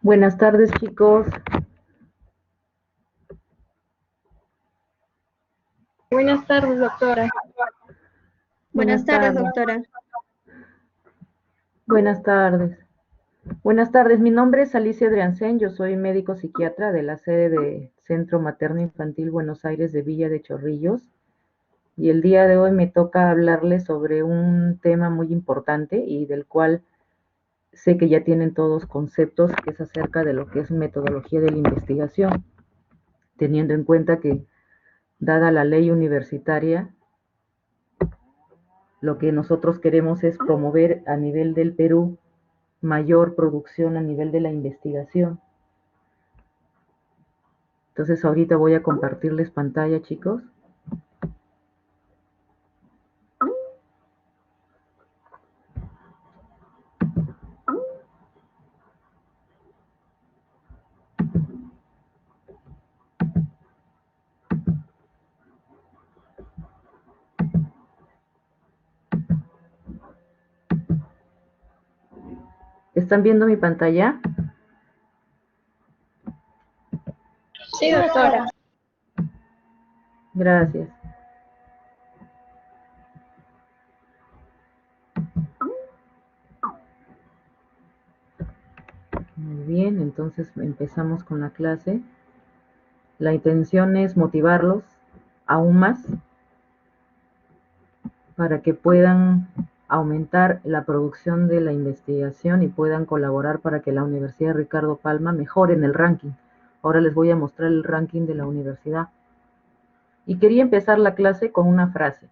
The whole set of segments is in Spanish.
Buenas tardes, chicos. Buenas tardes, doctora. Buenas Buenas tardes, tardes. doctora. Buenas tardes. Buenas tardes. Mi nombre es Alicia Adriancén. Yo soy médico psiquiatra de la sede de Centro Materno Infantil Buenos Aires de Villa de Chorrillos. Y el día de hoy me toca hablarles sobre un tema muy importante y del cual sé que ya tienen todos conceptos, que es acerca de lo que es metodología de la investigación, teniendo en cuenta que, dada la ley universitaria, lo que nosotros queremos es promover a nivel del Perú mayor producción a nivel de la investigación. Entonces ahorita voy a compartirles pantalla, chicos. ¿Están viendo mi pantalla? Sí, doctora. Gracias. Muy bien, entonces empezamos con la clase. La intención es motivarlos aún más para que puedan aumentar la producción de la investigación y puedan colaborar para que la Universidad Ricardo Palma mejore en el ranking. Ahora les voy a mostrar el ranking de la universidad. Y quería empezar la clase con una frase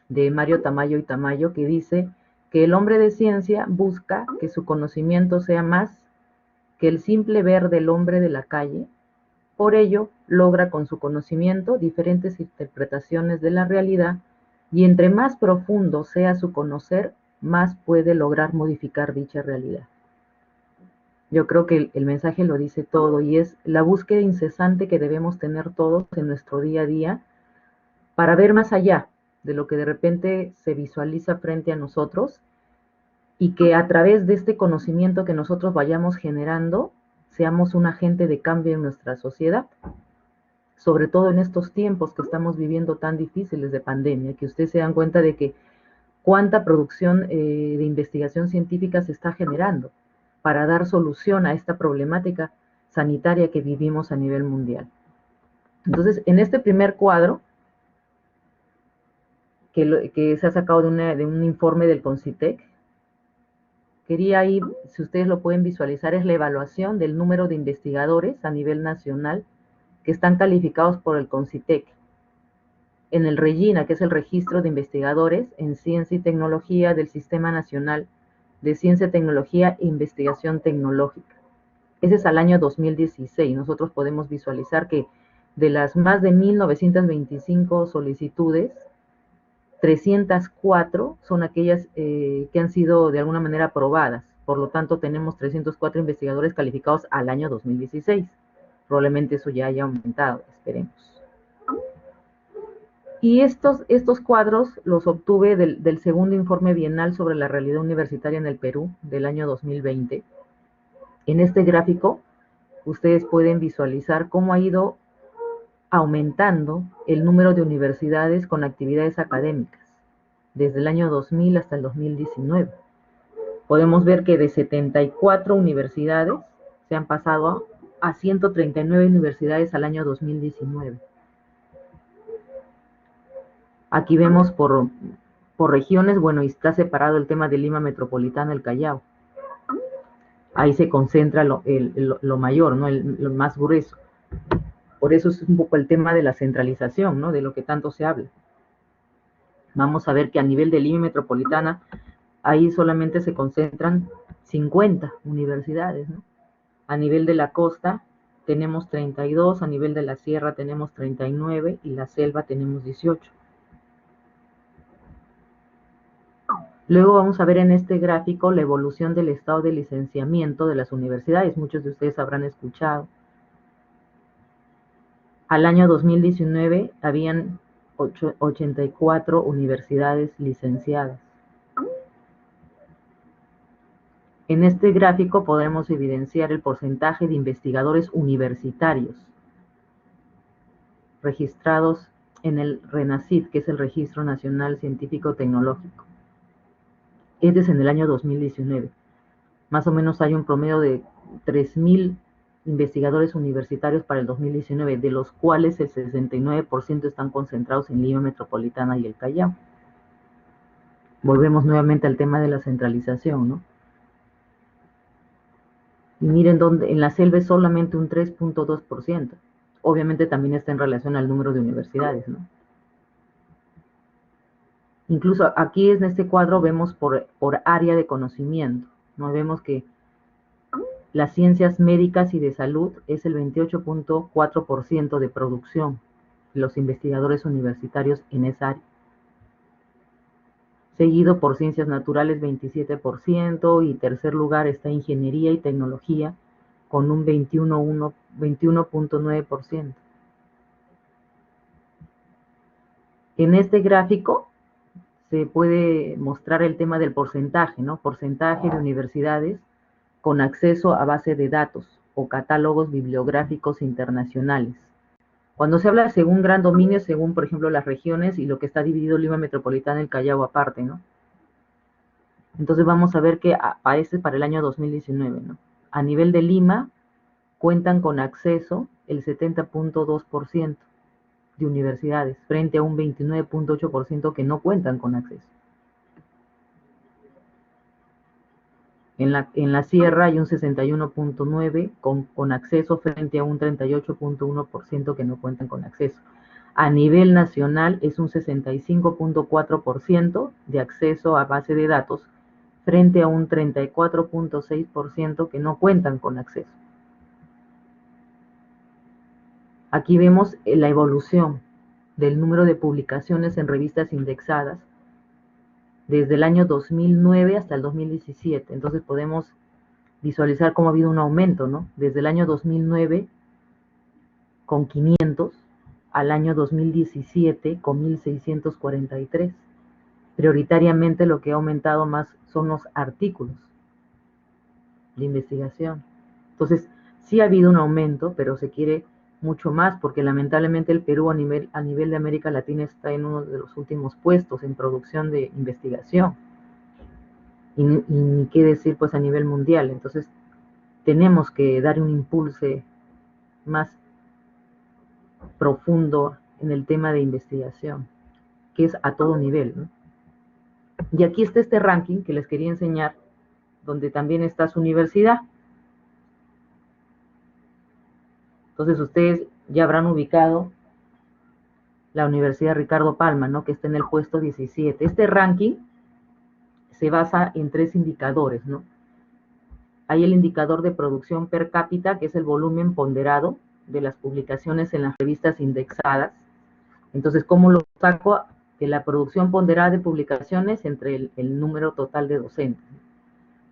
de Mario Tamayo y Tamayo que dice que el hombre de ciencia busca que su conocimiento sea más que el simple ver del hombre de la calle. Por ello, logra con su conocimiento diferentes interpretaciones de la realidad y entre más profundo sea su conocer, más puede lograr modificar dicha realidad. Yo creo que el mensaje lo dice todo y es la búsqueda incesante que debemos tener todos en nuestro día a día para ver más allá de lo que de repente se visualiza frente a nosotros y que a través de este conocimiento que nosotros vayamos generando, seamos un agente de cambio en nuestra sociedad, sobre todo en estos tiempos que estamos viviendo tan difíciles de pandemia, que ustedes se dan cuenta de que cuánta producción de investigación científica se está generando para dar solución a esta problemática sanitaria que vivimos a nivel mundial. Entonces, en este primer cuadro, que se ha sacado de un informe del CONCITEC, quería ir, si ustedes lo pueden visualizar, es la evaluación del número de investigadores a nivel nacional que están calificados por el CONCITEC en el REGINA, que es el Registro de Investigadores en Ciencia y Tecnología del Sistema Nacional de Ciencia, Tecnología e Investigación Tecnológica. Ese es al año 2016. Nosotros podemos visualizar que de las más de 1.925 solicitudes, 304 son aquellas que han sido de alguna manera aprobadas. Por lo tanto, tenemos 304 investigadores calificados al año 2016. Probablemente eso ya haya aumentado, esperemos. Y estos cuadros los obtuve del segundo informe bienal sobre la realidad universitaria en el Perú del año 2020. En este gráfico, ustedes pueden visualizar cómo ha ido aumentando el número de universidades con actividades académicas desde el año 2000 hasta el 2019. Podemos ver que de 74 universidades se han pasado a 139 universidades al año 2019. Aquí vemos por regiones, bueno, y está separado el tema de Lima Metropolitana, el Callao. Ahí se concentra lo mayor, ¿no? Lo más grueso. Por eso es un poco el tema de la centralización, ¿no? De lo que tanto se habla. Vamos a ver que a nivel de Lima Metropolitana, ahí solamente se concentran 50 universidades, ¿no? A nivel de la costa tenemos 32, a nivel de la sierra tenemos 39 y la selva tenemos 18. Luego vamos a ver en este gráfico la evolución del estado de licenciamiento de las universidades. Muchos de ustedes habrán escuchado. Al año 2019 habían 84 universidades licenciadas. En este gráfico podremos evidenciar el porcentaje de investigadores universitarios registrados en el RENACIT, que es el Registro Nacional Científico Tecnológico. Este es en el año 2019. Más o menos hay un promedio de 3.000 investigadores universitarios para el 2019, de los cuales el 69% están concentrados en Lima Metropolitana y el Callao. Volvemos nuevamente al tema de la centralización, ¿no? Y miren donde en la selva es solamente un 3.2%. Obviamente también está en relación al número de universidades, ¿no? Incluso aquí en este cuadro vemos por área de conocimiento, ¿no? Vemos que las ciencias médicas y de salud es el 28.4% de producción de los investigadores universitarios en esa área. Seguido por ciencias naturales 27% y tercer lugar está ingeniería y tecnología con un 21.9%. En este gráfico se puede mostrar el tema del porcentaje, ¿no? Porcentaje de universidades con acceso a base de datos o catálogos bibliográficos internacionales. Cuando se habla según gran dominio, según, por ejemplo, las regiones y lo que está dividido Lima Metropolitana y el Callao aparte, ¿no? Entonces vamos a ver que aparece para el año 2019, ¿no? A nivel de Lima, cuentan con acceso el 70.2% de universidades, frente a un 29.8% que no cuentan con acceso. En la sierra hay un 61.9% con acceso frente a un 38.1% que no cuentan con acceso. A nivel nacional es un 65.4% de acceso a base de datos frente a un 34.6% que no cuentan con acceso. Aquí vemos la evolución del número de publicaciones en revistas indexadas desde el año 2009 hasta el 2017. Entonces podemos visualizar cómo ha habido un aumento, ¿no? Desde el año 2009 con 500 al año 2017 con 1.643. Prioritariamente lo que ha aumentado más son los artículos de investigación. Entonces, sí ha habido un aumento, pero se quiere mucho más, porque lamentablemente el Perú a nivel de América Latina está en uno de los últimos puestos en producción de investigación. Y ni qué decir pues a nivel mundial. Entonces, tenemos que dar un impulso más profundo en el tema de investigación, que es a todo nivel, ¿no? Y aquí está este ranking que les quería enseñar, donde también está su universidad. Entonces ustedes ya habrán ubicado la Universidad Ricardo Palma, ¿no? Que está en el puesto 17. Este ranking se basa en 3 indicadores, ¿no? Hay el indicador de producción per cápita, que es el volumen ponderado de las publicaciones en las revistas indexadas. Entonces, ¿cómo lo saco? De la producción ponderada de publicaciones entre el número total de docentes.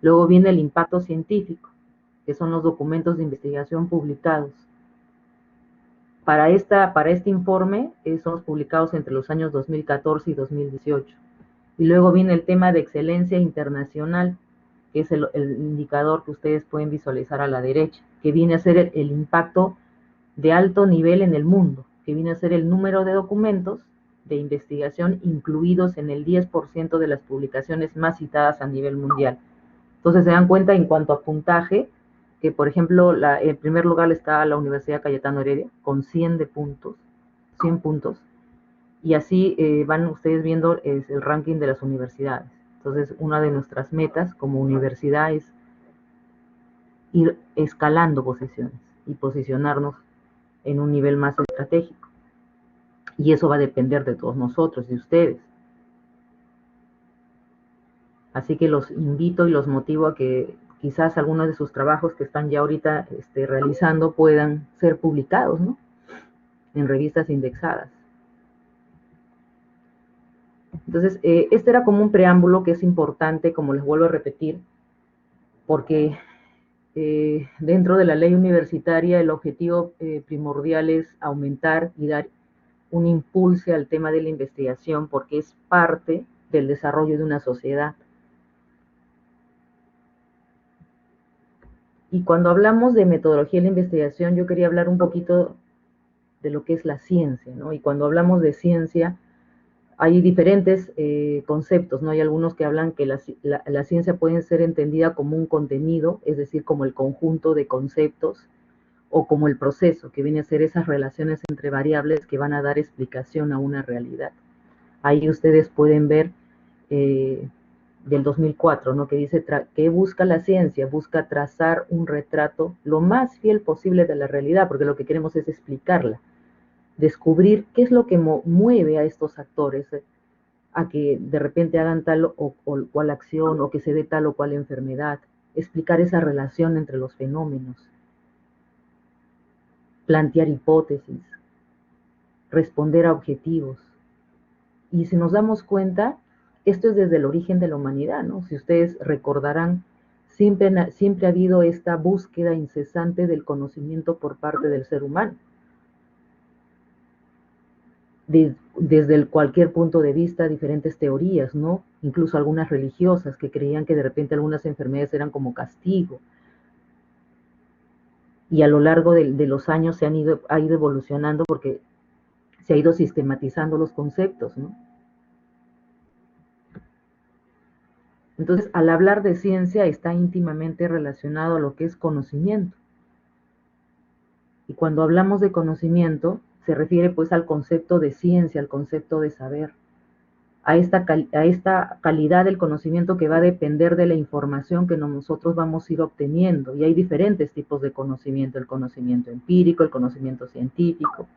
Luego viene el impacto científico, que son los documentos de investigación publicados. Para este informe son publicados entre los años 2014 y 2018. Y luego viene el tema de excelencia internacional, que es el indicador que ustedes pueden visualizar a la derecha, que viene a ser el impacto de alto nivel en el mundo, que viene a ser el número de documentos de investigación incluidos en el 10% de las publicaciones más citadas a nivel mundial. Entonces se dan cuenta en cuanto a puntaje, que por ejemplo en primer lugar está la Universidad Cayetano Heredia con 100 puntos, y así van ustedes viendo el ranking de las universidades. Entonces una de nuestras metas como universidad es ir escalando posiciones y posicionarnos en un nivel más estratégico. Y eso va a depender de todos nosotros, de ustedes. Así que los invito y los motivo a que quizás algunos de sus trabajos que están ya ahorita realizando puedan ser publicados, ¿no? En revistas indexadas. Entonces, este era como un preámbulo que es importante, como les vuelvo a repetir, porque dentro de la ley universitaria el objetivo primordial es aumentar y dar un impulso al tema de la investigación, porque es parte del desarrollo de una sociedad. Y cuando hablamos de metodología de la investigación, yo quería hablar un poquito de lo que es la ciencia, ¿no? Y cuando hablamos de ciencia, hay diferentes conceptos, ¿no? Hay algunos que hablan que la ciencia puede ser entendida como un contenido, es decir, como el conjunto de conceptos, o como el proceso, que viene a ser esas relaciones entre variables que van a dar explicación a una realidad. Ahí ustedes pueden ver del 2004, ¿no? Que dice, ¿qué busca la ciencia? Busca trazar un retrato lo más fiel posible de la realidad, porque lo que queremos es explicarla, descubrir qué es lo que mueve a estos actores a que de repente hagan tal o cual acción o que se dé tal o cual enfermedad, explicar esa relación entre los fenómenos, plantear hipótesis, responder a objetivos. Y si nos damos cuenta, esto es desde el origen de la humanidad, ¿no? Si ustedes recordarán, siempre ha habido esta búsqueda incesante del conocimiento por parte del ser humano. Desde cualquier punto de vista, diferentes teorías, ¿no? Incluso algunas religiosas que creían que de repente algunas enfermedades eran como castigo. Y a lo largo de los años ha ido evolucionando porque se ha ido sistematizando los conceptos, ¿no? Entonces, al hablar de ciencia está íntimamente relacionado a lo que es conocimiento. Y cuando hablamos de conocimiento, se refiere pues al concepto de ciencia, al concepto de saber, a esta calidad del conocimiento que va a depender de la información que nosotros vamos a ir obteniendo. Y hay diferentes tipos de conocimiento, el conocimiento empírico, el conocimiento científico.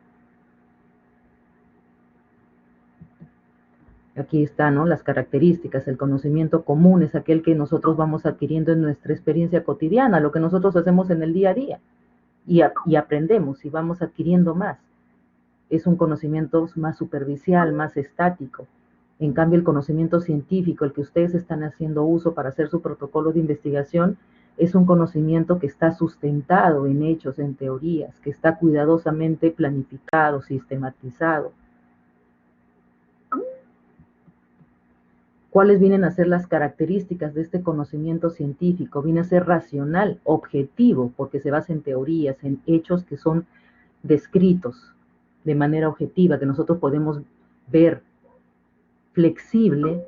Aquí están, ¿no?, las características. El conocimiento común es aquel que nosotros vamos adquiriendo en nuestra experiencia cotidiana, lo que nosotros hacemos en el día a día. Y aprendemos y vamos adquiriendo más. Es un conocimiento más superficial, más estático. En cambio, el conocimiento científico, el que ustedes están haciendo uso para hacer su protocolo de investigación, es un conocimiento que está sustentado en hechos, en teorías, que está cuidadosamente planificado, sistematizado. ¿Cuáles vienen a ser las características de este conocimiento científico? Viene a ser racional, objetivo, porque se basa en teorías, en hechos que son descritos de manera objetiva, que nosotros podemos ver, flexible,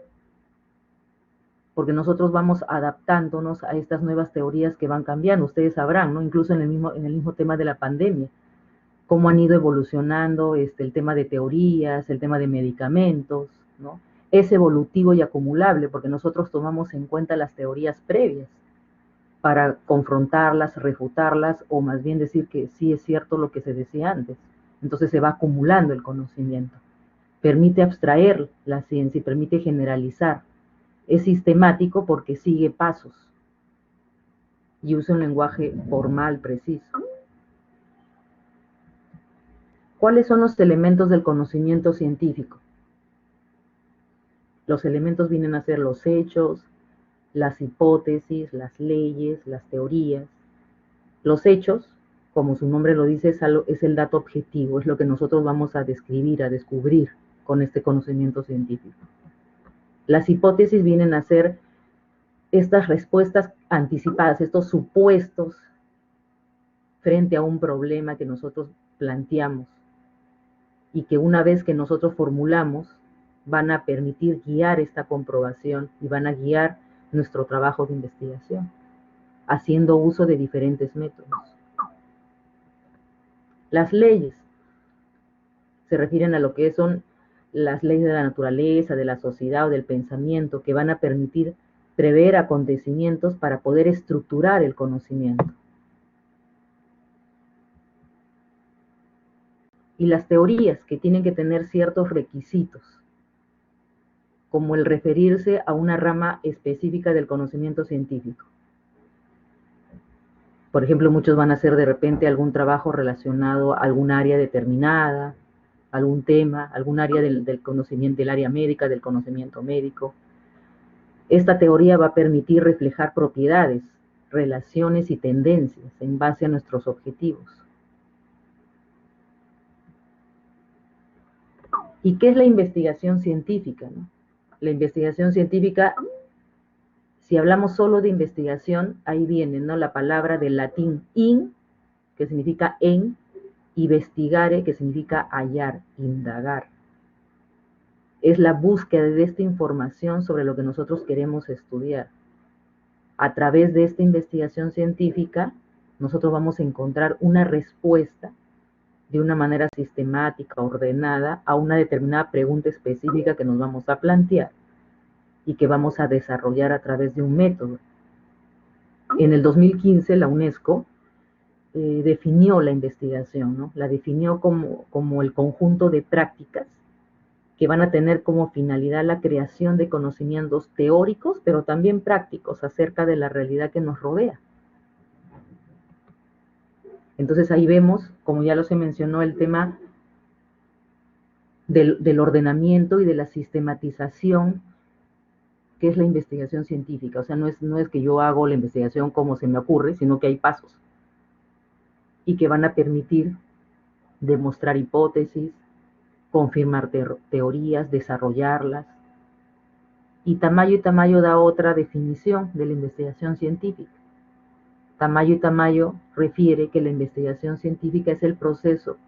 porque nosotros vamos adaptándonos a estas nuevas teorías que van cambiando. Ustedes sabrán, ¿no? Incluso en el mismo tema de la pandemia, cómo han ido evolucionando el tema de teorías, el tema de medicamentos, ¿no? Es evolutivo y acumulable porque nosotros tomamos en cuenta las teorías previas para confrontarlas, refutarlas, o más bien decir que sí es cierto lo que se decía antes. Entonces se va acumulando el conocimiento. Permite abstraer la ciencia y permite generalizar. Es sistemático porque sigue pasos y usa un lenguaje formal preciso. ¿Cuáles son los elementos del conocimiento científico? Los elementos vienen a ser los hechos, las hipótesis, las leyes, las teorías. Los hechos, como su nombre lo dice, es el dato objetivo, es lo que nosotros vamos a describir, a descubrir con este conocimiento científico. Las hipótesis vienen a ser estas respuestas anticipadas, estos supuestos frente a un problema que nosotros planteamos y que una vez que nosotros formulamos van a permitir guiar esta comprobación y van a guiar nuestro trabajo de investigación, haciendo uso de diferentes métodos. Las leyes se refieren a lo que son las leyes de la naturaleza, de la sociedad o del pensamiento, que van a permitir prever acontecimientos para poder estructurar el conocimiento. Y las teorías, que tienen que tener ciertos requisitos, como el referirse a una rama específica del conocimiento científico. Por ejemplo, muchos van a hacer de repente algún trabajo relacionado a algún área determinada, algún tema, algún área del conocimiento, del área médica, del conocimiento médico. Esta teoría va a permitir reflejar propiedades, relaciones y tendencias en base a nuestros objetivos. ¿Y qué es la investigación científica, no? La investigación científica Si hablamos solo de investigación, ahí viene, ¿no?, la palabra del latín in, que significa en, y investigare, que significa hallar, indagar. Es la búsqueda de esta información sobre lo que nosotros queremos estudiar. A través de esta investigación científica, nosotros vamos a encontrar una respuesta de una manera sistemática, ordenada, a una determinada pregunta específica que nos vamos a plantear y que vamos a desarrollar a través de un método. En el 2015, la UNESCO definió la investigación, ¿no? La definió como el conjunto de prácticas que van a tener como finalidad la creación de conocimientos teóricos, pero también prácticos acerca de la realidad que nos rodea. Entonces ahí vemos, como ya lo se mencionó, el tema del ordenamiento y de la sistematización, que es la investigación científica. O sea, no es que yo hago la investigación como se me ocurre, sino que hay pasos y que van a permitir demostrar hipótesis, confirmar teorías, desarrollarlas. Y Tamayo da otra definición de la investigación científica. Tamayo refiere que la investigación científica es el proceso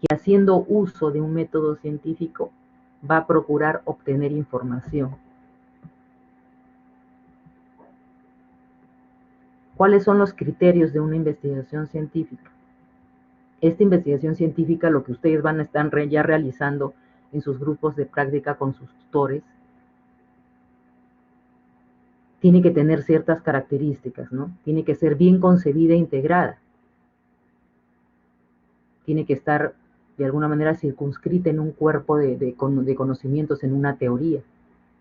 que, haciendo uso de un método científico, va a procurar obtener información. ¿Cuáles son los criterios de una investigación científica? Esta investigación científica, lo que ustedes van a estar ya realizando en sus grupos de práctica con sus tutores, tiene que tener ciertas características, ¿no? Tiene que ser bien concebida e integrada. Tiene que estar de alguna manera circunscrita en un cuerpo de conocimientos, en una teoría.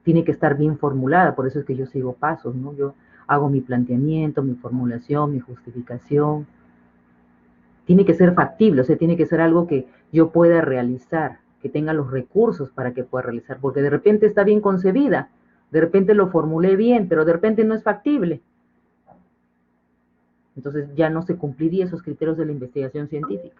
Tiene que estar bien formulada, por eso es que yo sigo pasos, ¿no? Yo hago mi planteamiento, mi formulación, mi justificación. Tiene que ser factible, o sea, tiene que ser algo que yo pueda realizar, que tenga los recursos para que pueda realizar, porque de repente está bien concebida, de repente lo formulé bien, pero de repente no es factible. Entonces ya no se cumplirían esos criterios de la investigación científica.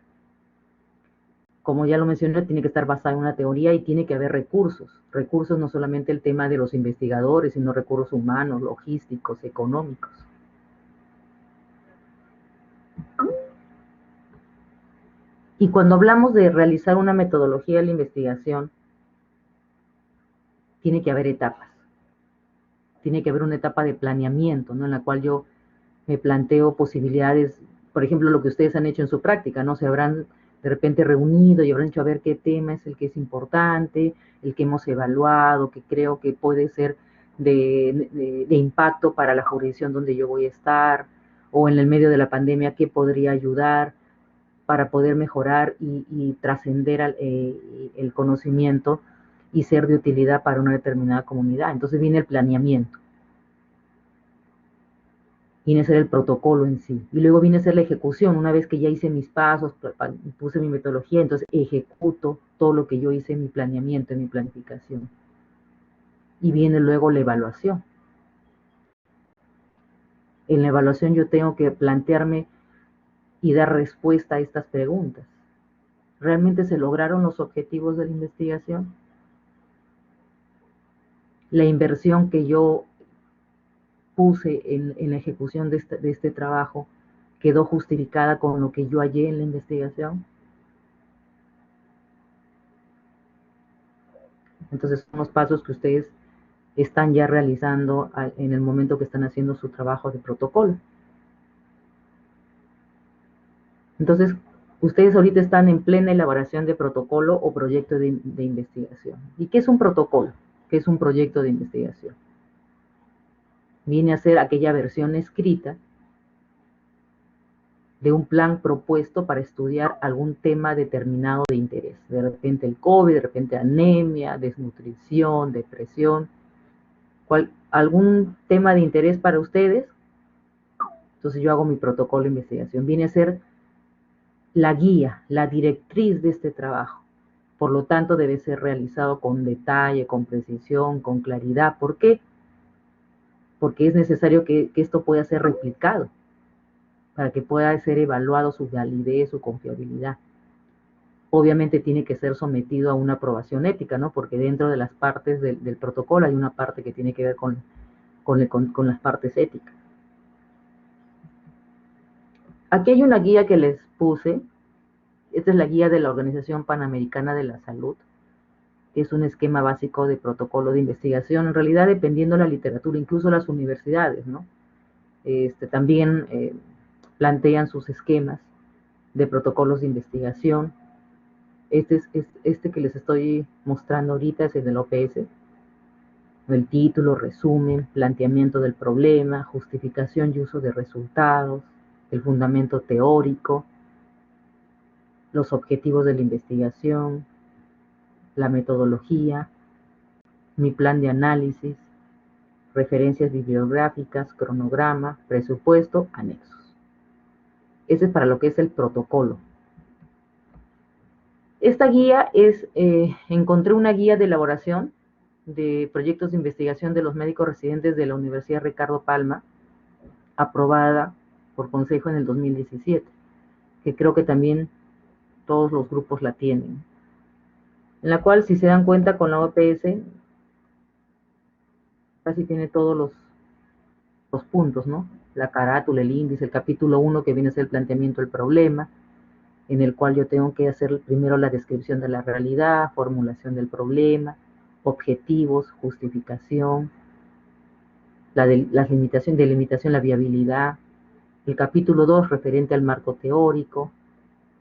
Como ya lo mencioné, tiene que estar basada en una teoría y tiene que haber recursos. Recursos no solamente el tema de los investigadores, sino recursos humanos, logísticos, económicos. Y cuando hablamos de realizar una metodología de la investigación, tiene que haber etapas. Tiene que haber una etapa de planeamiento, ¿no?, en la cual yo me planteo posibilidades, por ejemplo, lo que ustedes han hecho en su práctica, ¿no? Se habrán de repente reunido y habrán dicho a ver qué tema es el que es importante, el que hemos evaluado, que creo que puede ser de impacto para la jurisdicción donde yo voy a estar, o en el medio de la pandemia, qué podría ayudar para poder mejorar y trascender el conocimiento y ser de utilidad para una determinada comunidad. Entonces viene el planeamiento. Viene a ser el protocolo en sí. Y luego viene a ser la ejecución. Una vez que ya hice mis pasos, puse mi metodología, entonces ejecuto todo lo que yo hice en mi planeamiento, en mi planificación. Y viene luego la evaluación. En la evaluación yo tengo que plantearme y dar respuesta a estas preguntas. ¿Realmente se lograron los objetivos de la investigación? La inversión que yo puse en la ejecución de este trabajo quedó justificada con lo que yo hallé en la investigación. Entonces son los pasos que ustedes están ya realizando en el momento que están haciendo su trabajo de protocolo. Entonces, ustedes ahorita están en plena elaboración de protocolo o proyecto de investigación. ¿Y qué es un protocolo? ¿Qué es un proyecto de investigación? Viene a ser aquella versión escrita de un plan propuesto para estudiar algún tema determinado de interés. De repente el COVID, de repente anemia, desnutrición, depresión, algún tema de interés para ustedes. Entonces yo hago mi protocolo de investigación. Viene a ser la guía, la directriz de este trabajo. Por lo tanto, debe ser realizado con detalle, con precisión, con claridad. ¿Por qué? Porque es necesario que esto pueda ser replicado para que pueda ser evaluado su validez, su confiabilidad. Obviamente tiene que ser sometido a una aprobación ética, ¿no? Porque dentro de las partes del protocolo hay una parte que tiene que ver con con las partes éticas. Aquí hay una guía que les puse. Esta es la guía de la Organización Panamericana de la Salud. Es un esquema básico de protocolo de investigación, en realidad dependiendo de la literatura, incluso las universidades, ¿no? También plantean sus esquemas de protocolos de investigación. Este que les estoy mostrando ahorita es el del OPS. El título, resumen, planteamiento del problema, justificación y uso de resultados, el fundamento teórico, los objetivos de la investigación, la metodología, mi plan de análisis, referencias bibliográficas, cronograma, presupuesto, anexos. Ese es para lo que es el protocolo. Esta guía encontré una guía de elaboración de proyectos de investigación de los médicos residentes de la Universidad Ricardo Palma, aprobada por Consejo en el 2017, que creo que también todos los grupos la tienen, en la cual, si se dan cuenta, con la OPS casi tiene todos los puntos, ¿no? La carátula, el índice, el capítulo 1, que viene a ser el planteamiento del problema, en el cual yo tengo que hacer primero la descripción de la realidad, formulación del problema, objetivos, justificación, la delimitación, la viabilidad. El capítulo 2, referente al marco teórico,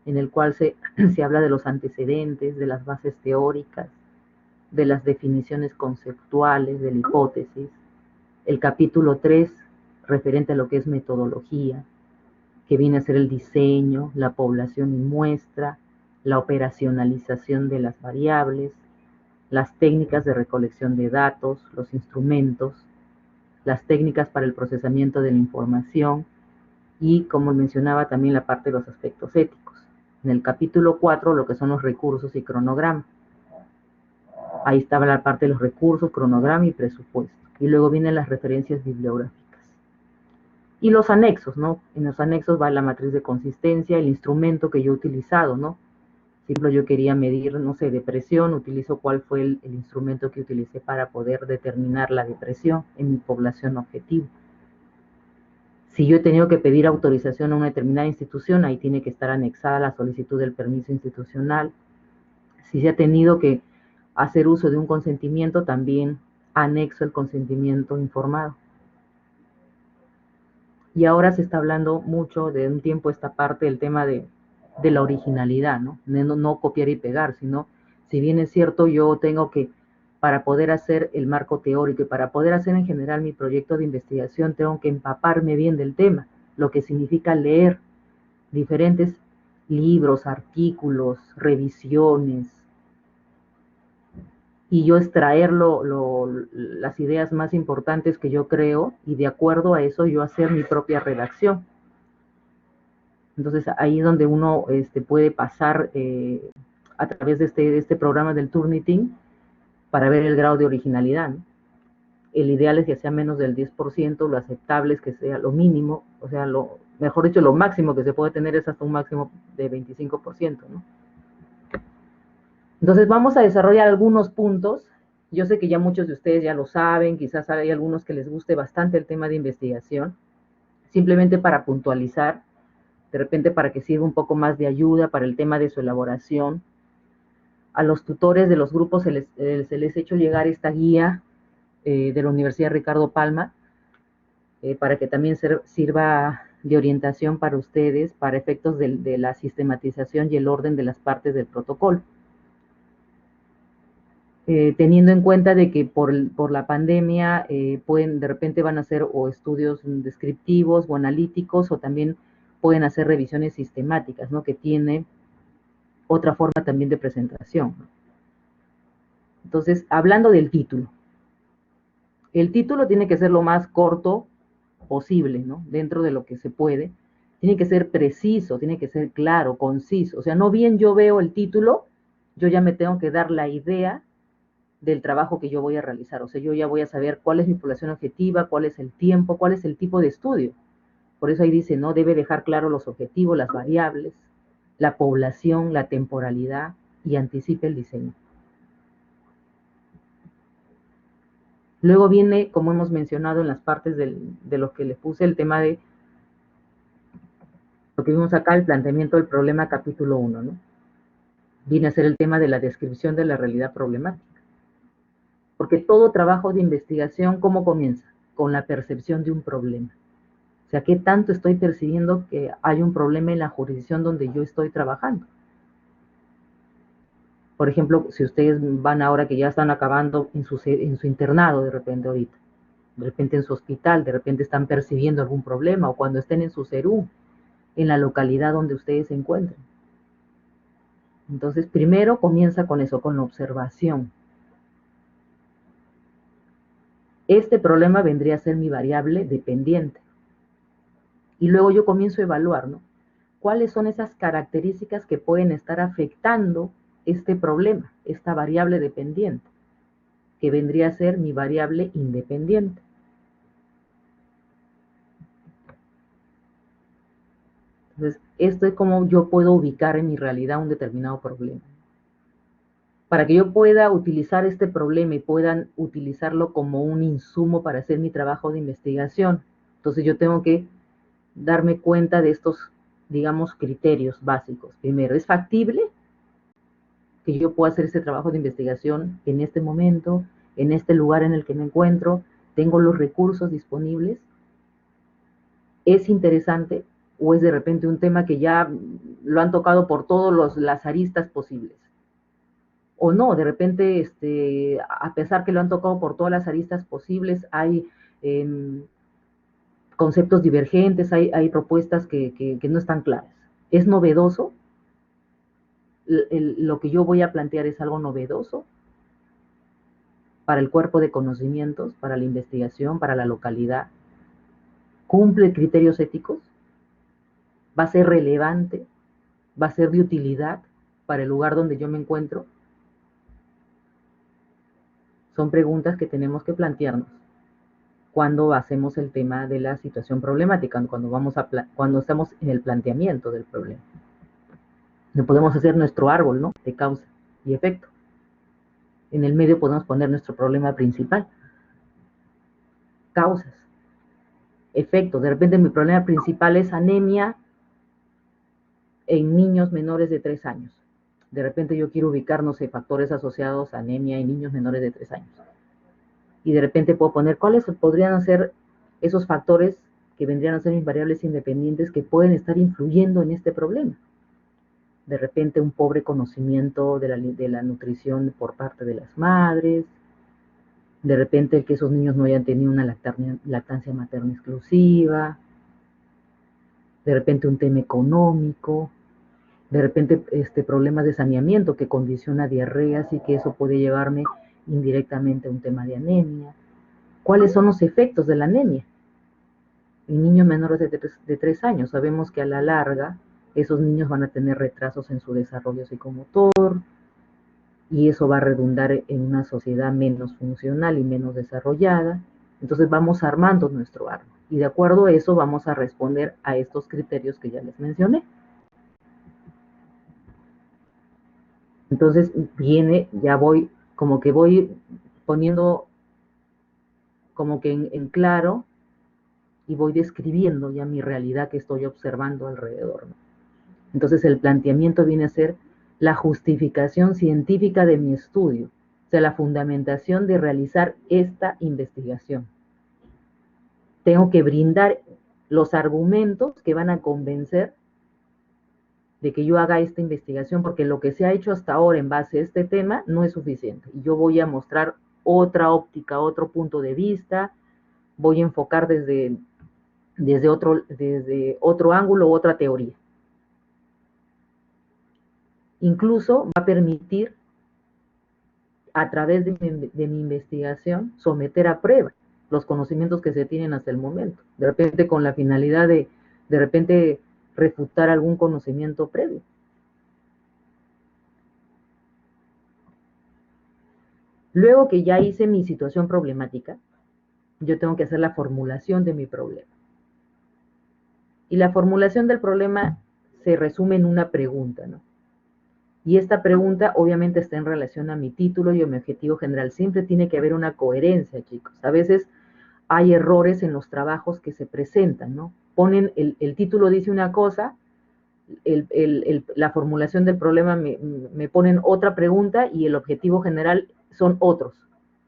en el cual se habla de los antecedentes, de las bases teóricas, de las definiciones conceptuales, de la hipótesis. El capítulo 3, referente a lo que es metodología, que viene a ser el diseño, la población y muestra, la operacionalización de las variables, las técnicas de recolección de datos, los instrumentos, las técnicas para el procesamiento de la información y, como mencionaba, también la parte de los aspectos éticos. En el capítulo 4, lo que son los recursos y cronograma. Ahí estaba la parte de los recursos, cronograma y presupuesto. Y luego vienen las referencias bibliográficas. Y los anexos, ¿no? En los anexos va la matriz de consistencia, el instrumento que yo he utilizado, ¿no? Si por ejemplo yo quería medir, no sé, depresión, utilizo cuál fue el instrumento que utilicé para poder determinar la depresión en mi población objetivo. Si yo he tenido que pedir autorización a una determinada institución, ahí tiene que estar anexada la solicitud del permiso institucional. Si se ha tenido que hacer uso de un consentimiento, también anexo el consentimiento informado. Y ahora se está hablando mucho de un tiempo esta parte del tema de la originalidad, ¿no? No copiar y pegar, sino, si bien es cierto, yo tengo que, para poder hacer el marco teórico y para poder hacer en general mi proyecto de investigación, tengo que empaparme bien del tema, lo que significa leer diferentes libros, artículos, revisiones, y yo extraer las ideas más importantes que yo creo, y de acuerdo a eso yo hacer mi propia redacción. Entonces ahí es donde uno puede pasar a través de este programa del Turnitin para ver el grado de originalidad, ¿no? El ideal es que sea menos del 10%, lo aceptable es que sea lo mínimo, o sea, mejor dicho, lo máximo que se puede tener es hasta un máximo de 25%, ¿no? Entonces vamos a desarrollar algunos puntos. Yo sé que ya muchos de ustedes ya lo saben, quizás hay algunos que les guste bastante el tema de investigación, simplemente para puntualizar, de repente para que sirva un poco más de ayuda para el tema de su elaboración. A los tutores de los grupos se les ha hecho llegar esta guía de la Universidad Ricardo Palma, para que también sirva de orientación para ustedes, para efectos de la sistematización y el orden de las partes del protocolo. Teniendo en cuenta de que por la pandemia de repente van a hacer o estudios descriptivos o analíticos, o también pueden hacer revisiones sistemáticas, ¿no? Que tiene otra forma también de presentación. Entonces, hablando del título. El título tiene que ser lo más corto posible, ¿no? Dentro de lo que se puede. Tiene que ser preciso, tiene que ser claro, conciso. O sea, no bien yo veo el título, yo ya me tengo que dar la idea del trabajo que yo voy a realizar. O sea, yo ya voy a saber cuál es mi población objetiva, cuál es el tiempo, cuál es el tipo de estudio. Por eso ahí dice, ¿no? Debe dejar claro los objetivos, las variables, la población, la temporalidad, y anticipe el diseño. Luego viene, como hemos mencionado en las partes de lo que le puse, el tema de lo que vimos acá, el planteamiento del problema capítulo 1, ¿no? Viene a ser el tema de la descripción de la realidad problemática. Porque todo trabajo de investigación, ¿cómo comienza? Con la percepción de un problema. O sea, ¿qué tanto estoy percibiendo que hay un problema en la jurisdicción donde yo estoy trabajando? Por ejemplo, si ustedes van ahora que ya están acabando en su internado de repente ahorita, de repente en su hospital, de repente están percibiendo algún problema, o cuando estén en su CERU, en la localidad donde ustedes se encuentren. Entonces, primero comienza con eso, con la observación. Este problema vendría a ser mi variable dependiente. Y luego yo comienzo a evaluar, ¿no? ¿Cuáles son esas características que pueden estar afectando este problema, esta variable dependiente, que vendría a ser mi variable independiente? Entonces, esto es como yo puedo ubicar en mi realidad un determinado problema. Para que yo pueda utilizar este problema y puedan utilizarlo como un insumo para hacer mi trabajo de investigación, entonces yo tengo que darme cuenta de estos, digamos, criterios básicos. Primero, ¿es factible que yo pueda hacer ese trabajo de investigación en este momento, en este lugar en el que me encuentro? ¿Tengo los recursos disponibles? ¿Es interesante o es de repente un tema que ya lo han tocado por todas las aristas posibles? O no, de repente, a pesar que lo han tocado por todas las aristas posibles, hay conceptos divergentes, hay propuestas que no están claras. ¿Es novedoso? Lo que yo voy a plantear es algo novedoso para el cuerpo de conocimientos, para la investigación, para la localidad. ¿Cumple criterios éticos? ¿Va a ser relevante? ¿Va a ser de utilidad para el lugar donde yo me encuentro? Son preguntas que tenemos que plantearnos cuando hacemos el tema de la situación problemática, cuando estamos en el planteamiento del problema. No podemos hacer nuestro árbol, ¿no?, de causa y efecto. En el medio podemos poner nuestro problema principal. Causas, efectos. De repente mi problema principal es anemia en niños menores de 3 años. De repente yo quiero ubicar, no sé, factores asociados a anemia en niños menores de 3 años. Y de repente puedo poner cuáles podrían ser esos factores que vendrían a ser mis variables independientes que pueden estar influyendo en este problema. De repente un pobre conocimiento de la nutrición por parte de las madres, de repente el que esos niños no hayan tenido una lactancia materna exclusiva, de repente un tema económico, de repente problemas de saneamiento que condiciona diarreas y que eso puede llevarme indirectamente a un tema de anemia. ¿Cuáles son los efectos de la anemia? En niños menores de 3 años sabemos que a la larga esos niños van a tener retrasos en su desarrollo psicomotor y eso va a redundar en una sociedad menos funcional y menos desarrollada. Entonces vamos armando nuestro árbol y de acuerdo a eso vamos a responder a estos criterios que ya les mencioné. Entonces ya voy poniendo como que en claro y voy describiendo ya mi realidad que estoy observando alrededor, ¿no? Entonces el planteamiento viene a ser la justificación científica de mi estudio, o sea, la fundamentación de realizar esta investigación. Tengo que brindar los argumentos que van a convencer de que yo haga esta investigación, porque lo que se ha hecho hasta ahora en base a este tema no es suficiente. Y yo voy a mostrar otra óptica, otro punto de vista, voy a enfocar desde otro ángulo, otra teoría. Incluso va a permitir, a través de mi investigación, someter a prueba los conocimientos que se tienen hasta el momento. De repente con la finalidad de repente refutar algún conocimiento previo. Luego que ya hice mi situación problemática, yo tengo que hacer la formulación de mi problema. Y la formulación del problema se resume en una pregunta, ¿no? Y esta pregunta obviamente está en relación a mi título y a mi objetivo general. Siempre tiene que haber una coherencia, chicos. A veces hay errores en los trabajos que se presentan, ¿no? Ponen, el título dice una cosa, la formulación del problema me ponen otra pregunta y el objetivo general son otros.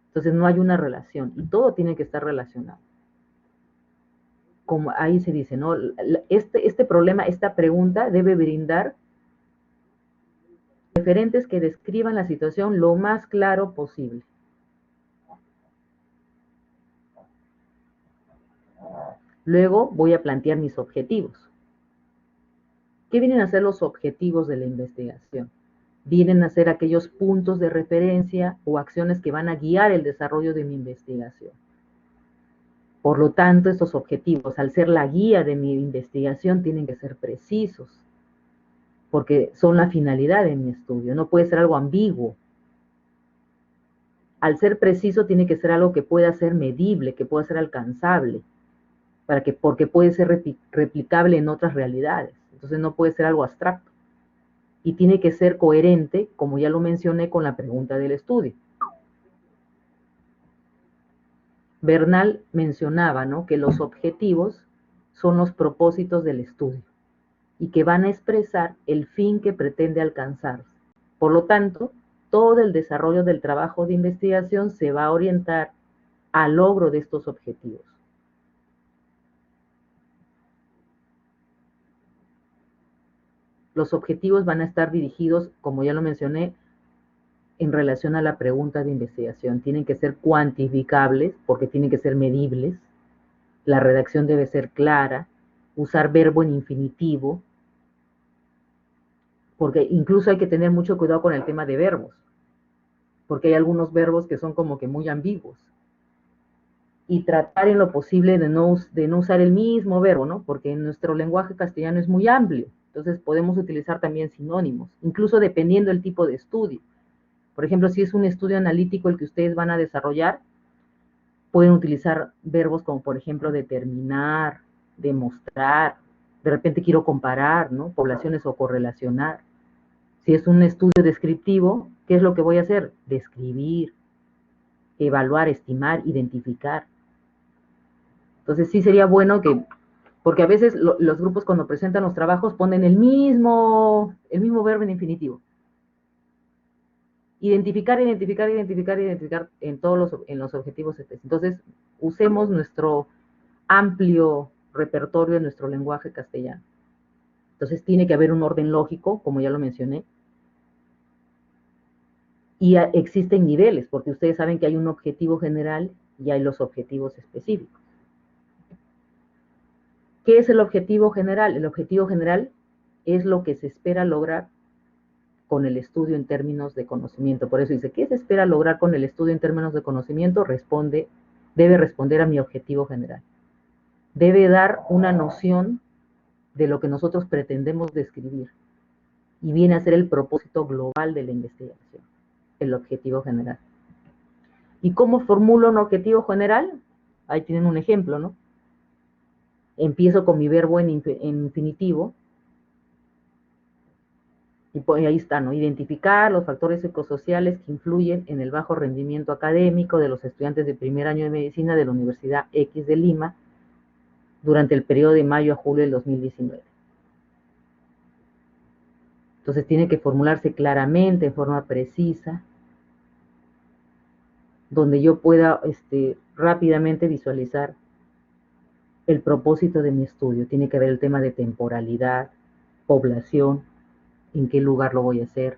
Entonces no hay una relación y todo tiene que estar relacionado. Como ahí se dice, ¿no? Este problema, esta pregunta debe brindar referentes que describan la situación lo más claro posible. Luego voy a plantear mis objetivos. ¿Qué vienen a ser los objetivos de la investigación? Vienen a ser aquellos puntos de referencia o acciones que van a guiar el desarrollo de mi investigación. Por lo tanto, estos objetivos, al ser la guía de mi investigación, tienen que ser precisos, porque son la finalidad de mi estudio, no puede ser algo ambiguo. Al ser preciso, tiene que ser algo que pueda ser medible, que pueda ser alcanzable, porque puede ser replicable en otras realidades. Entonces no puede ser algo abstracto. Y tiene que ser coherente, como ya lo mencioné, con la pregunta del estudio. Bernal mencionaba, ¿no?, que los objetivos son los propósitos del estudio y que van a expresar el fin que pretende alcanzarse. Por lo tanto, todo el desarrollo del trabajo de investigación se va a orientar al logro de estos objetivos. Los objetivos van a estar dirigidos, como ya lo mencioné, en relación a la pregunta de investigación. Tienen que ser cuantificables porque tienen que ser medibles. La redacción debe ser clara, usar verbo en infinitivo, porque incluso hay que tener mucho cuidado con el tema de verbos, porque hay algunos verbos que son como que muy ambiguos. Y tratar en lo posible de no usar el mismo verbo, ¿no? Porque en nuestro lenguaje castellano es muy amplio, entonces podemos utilizar también sinónimos, incluso dependiendo del tipo de estudio. Por ejemplo, si es un estudio analítico el que ustedes van a desarrollar, pueden utilizar verbos como, por ejemplo, determinar, demostrar, de repente quiero comparar, ¿no?, poblaciones o correlacionar. Si es un estudio descriptivo, ¿qué es lo que voy a hacer? Describir, evaluar, estimar, identificar. Entonces sí sería bueno que, porque a veces los grupos cuando presentan los trabajos ponen el mismo verbo en infinitivo. Identificar, identificar, identificar, identificar en los objetivos específicos. Entonces, usemos nuestro amplio repertorio en nuestro lenguaje castellano. Entonces, tiene que haber un orden lógico, como ya lo mencioné, y existen niveles, porque ustedes saben que hay un objetivo general y hay los objetivos específicos. ¿Qué es el objetivo general? El objetivo general es lo que se espera lograr con el estudio en términos de conocimiento. Por eso dice, ¿qué se espera lograr con el estudio en términos de conocimiento? Debe responder a mi objetivo general. Debe dar una noción de lo que nosotros pretendemos describir y viene a ser el propósito global de la investigación, el objetivo general. ¿Y cómo formulo un objetivo general? Ahí tienen un ejemplo, ¿no? Empiezo con mi verbo en infinitivo, y pues ahí está, ¿no? Identificar los factores psicosociales que influyen en el bajo rendimiento académico de los estudiantes de primer año de medicina de la Universidad X de Lima durante el periodo de mayo a julio del 2019. Entonces tiene que formularse claramente, en forma precisa, donde yo pueda rápidamente visualizar el propósito de mi estudio. Tiene que ver el tema de temporalidad, población, en qué lugar lo voy a hacer.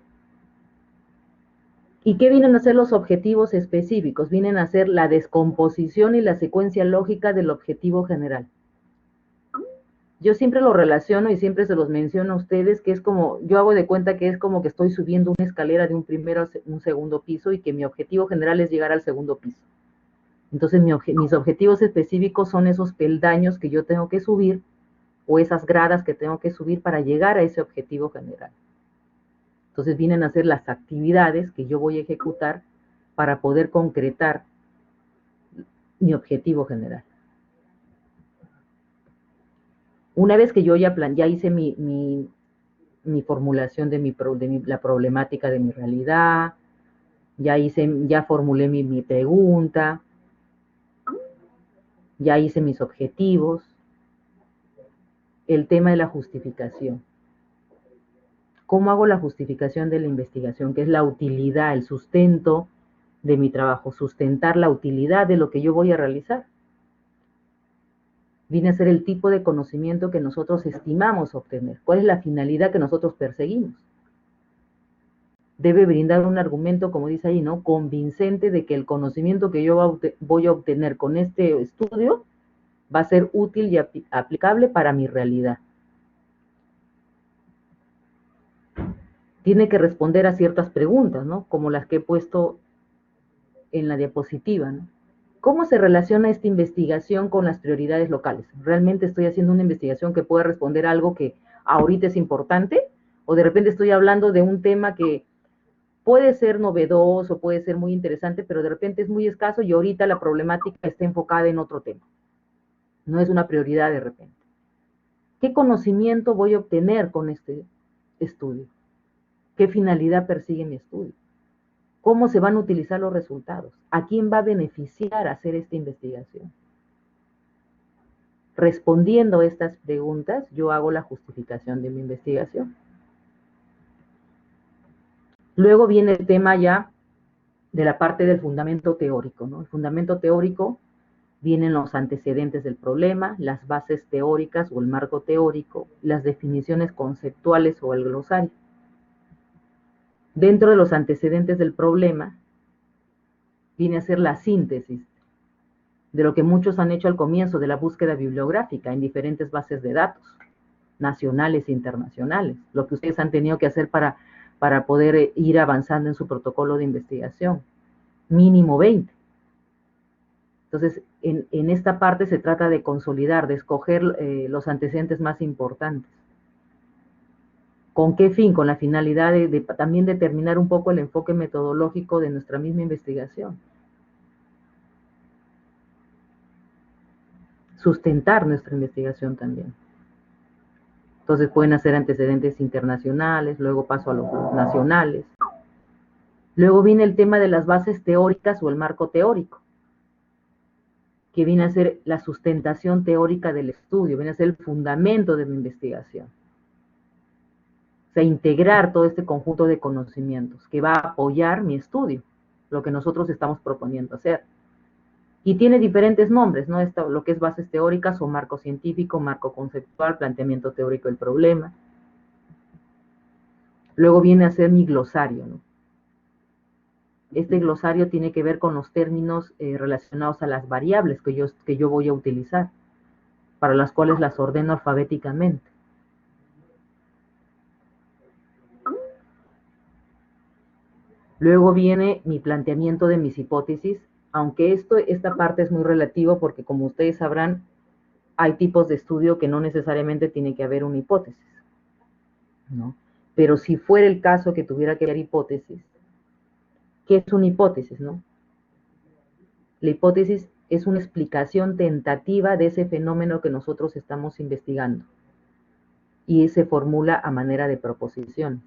¿Y qué vienen a ser los objetivos específicos? Vienen a ser la descomposición y la secuencia lógica del objetivo general. Yo siempre lo relaciono y siempre se los menciono a ustedes, que es como, yo hago de cuenta que es como que estoy subiendo una escalera de un primero a un segundo piso y que mi objetivo general es llegar al segundo piso. Entonces mis objetivos específicos son esos peldaños que yo tengo que subir o esas gradas que tengo que subir para llegar a ese objetivo general. Entonces vienen a ser las actividades que yo voy a ejecutar para poder concretar mi objetivo general. Una vez que yo ya hice mi mi formulación de la problemática de mi realidad, ya formulé mi pregunta, ya hice mis objetivos. El tema de la justificación. ¿Cómo hago la justificación de la investigación? Que es la utilidad, el sustento de mi trabajo, sustentar la utilidad de lo que yo voy a realizar. Viene a ser el tipo de conocimiento que nosotros estimamos obtener. ¿Cuál es la finalidad que nosotros perseguimos? Debe brindar un argumento, como dice ahí, ¿no? Convincente de que el conocimiento que yo voy a obtener con este estudio va a ser útil y aplicable para mi realidad. Tiene que responder a ciertas preguntas, ¿no? Como las que he puesto en la diapositiva, ¿no? ¿Cómo se relaciona esta investigación con las prioridades locales? ¿Realmente estoy haciendo una investigación que pueda responder a algo que ahorita es importante? ¿O de repente estoy hablando de un tema que puede ser novedoso, puede ser muy interesante, pero de repente es muy escaso y ahorita la problemática está enfocada en otro tema? No es una prioridad de repente. ¿Qué conocimiento voy a obtener con este estudio? ¿Qué finalidad persigue mi estudio? ¿Cómo se van a utilizar los resultados? ¿A quién va a beneficiar hacer esta investigación? Respondiendo a estas preguntas, yo hago la justificación de mi investigación. Luego viene el tema ya de la parte del fundamento teórico, ¿no? El fundamento teórico vienen los antecedentes del problema, las bases teóricas o el marco teórico, las definiciones conceptuales o el glosario. Dentro de los antecedentes del problema viene a ser la síntesis de lo que muchos han hecho al comienzo de la búsqueda bibliográfica en diferentes bases de datos, nacionales e internacionales, lo que ustedes han tenido que hacer para poder ir avanzando en su protocolo de investigación, mínimo 20. Entonces, en esta parte se trata de consolidar, de escoger los antecedentes más importantes. ¿Con qué fin? Con la finalidad de también determinar un poco el enfoque metodológico de nuestra misma investigación. Sustentar nuestra investigación también. Entonces pueden hacer antecedentes internacionales, luego paso a los nacionales. Luego viene el tema de las bases teóricas o el marco teórico, que viene a ser la sustentación teórica del estudio, viene a ser el fundamento de mi investigación. O sea, integrar todo este conjunto de conocimientos que va a apoyar mi estudio, lo que nosotros estamos proponiendo hacer. Y tiene diferentes nombres, ¿no? Lo que es bases teóricas o marco científico, marco conceptual, planteamiento teórico del problema. Luego viene a ser mi glosario, ¿no? Este glosario tiene que ver con los términos relacionados a las variables que yo voy a utilizar, para las cuales las ordeno alfabéticamente. Luego viene mi planteamiento de mis hipótesis, aunque esta parte es muy relativa porque, como ustedes sabrán, hay tipos de estudio que no necesariamente tiene que haber una hipótesis, ¿no? Pero si fuera el caso que tuviera que haber hipótesis, ¿qué es una hipótesis, no? La hipótesis es una explicación tentativa de ese fenómeno que nosotros estamos investigando y se formula a manera de proposiciones.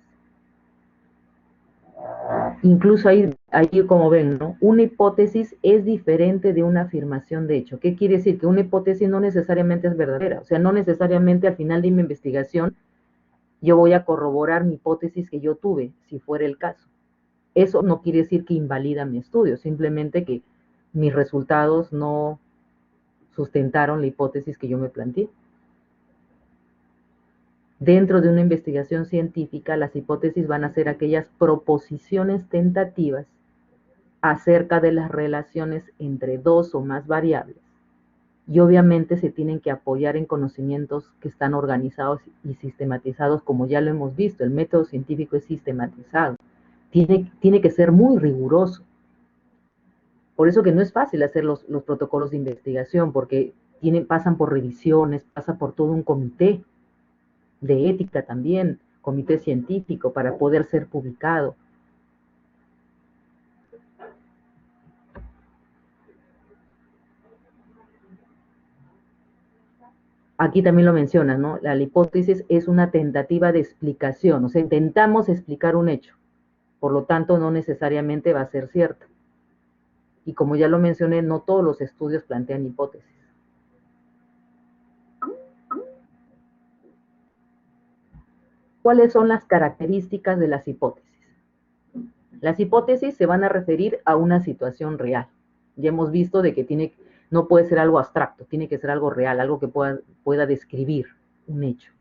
Incluso ahí como ven, ¿no? Una hipótesis es diferente de una afirmación de hecho. ¿Qué quiere decir? Que una hipótesis no necesariamente es verdadera, o sea, no necesariamente al final de mi investigación yo voy a corroborar mi hipótesis que yo tuve, si fuera el caso. Eso no quiere decir que invalida mi estudio, simplemente que mis resultados no sustentaron la hipótesis que yo me planteé. Dentro de una investigación científica, las hipótesis van a ser aquellas proposiciones tentativas acerca de las relaciones entre dos o más variables. Y obviamente se tienen que apoyar en conocimientos que están organizados y sistematizados, como ya lo hemos visto. El método científico es sistematizado. Tiene que ser muy riguroso. Por eso que no es fácil hacer los protocolos de investigación, porque pasan por revisiones, pasa por todo un comité de ética también, comité científico, para poder ser publicado. aquí también lo mencionas, ¿no? La hipótesis es una tentativa de explicación, o sea, intentamos explicar un hecho, por lo tanto no necesariamente va a ser cierto. Y como ya lo mencioné, no todos los estudios plantean hipótesis. ¿Cuáles son las características de las hipótesis? Las hipótesis se van a referir a una situación real. Ya hemos visto de que no puede ser algo abstracto, tiene que ser algo real, algo que pueda describir un hecho.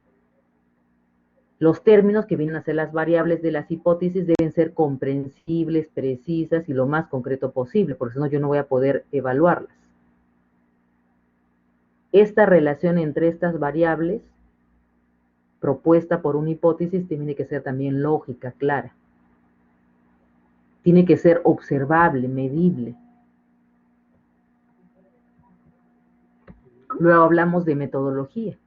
Los términos que vienen a ser las variables de las hipótesis deben ser comprensibles, precisas y lo más concreto posible, porque si no yo no voy a poder evaluarlas. Esta relación entre estas variables propuesta por una hipótesis tiene que ser también lógica, clara. Tiene que ser observable, medible. Luego hablamos de metodología.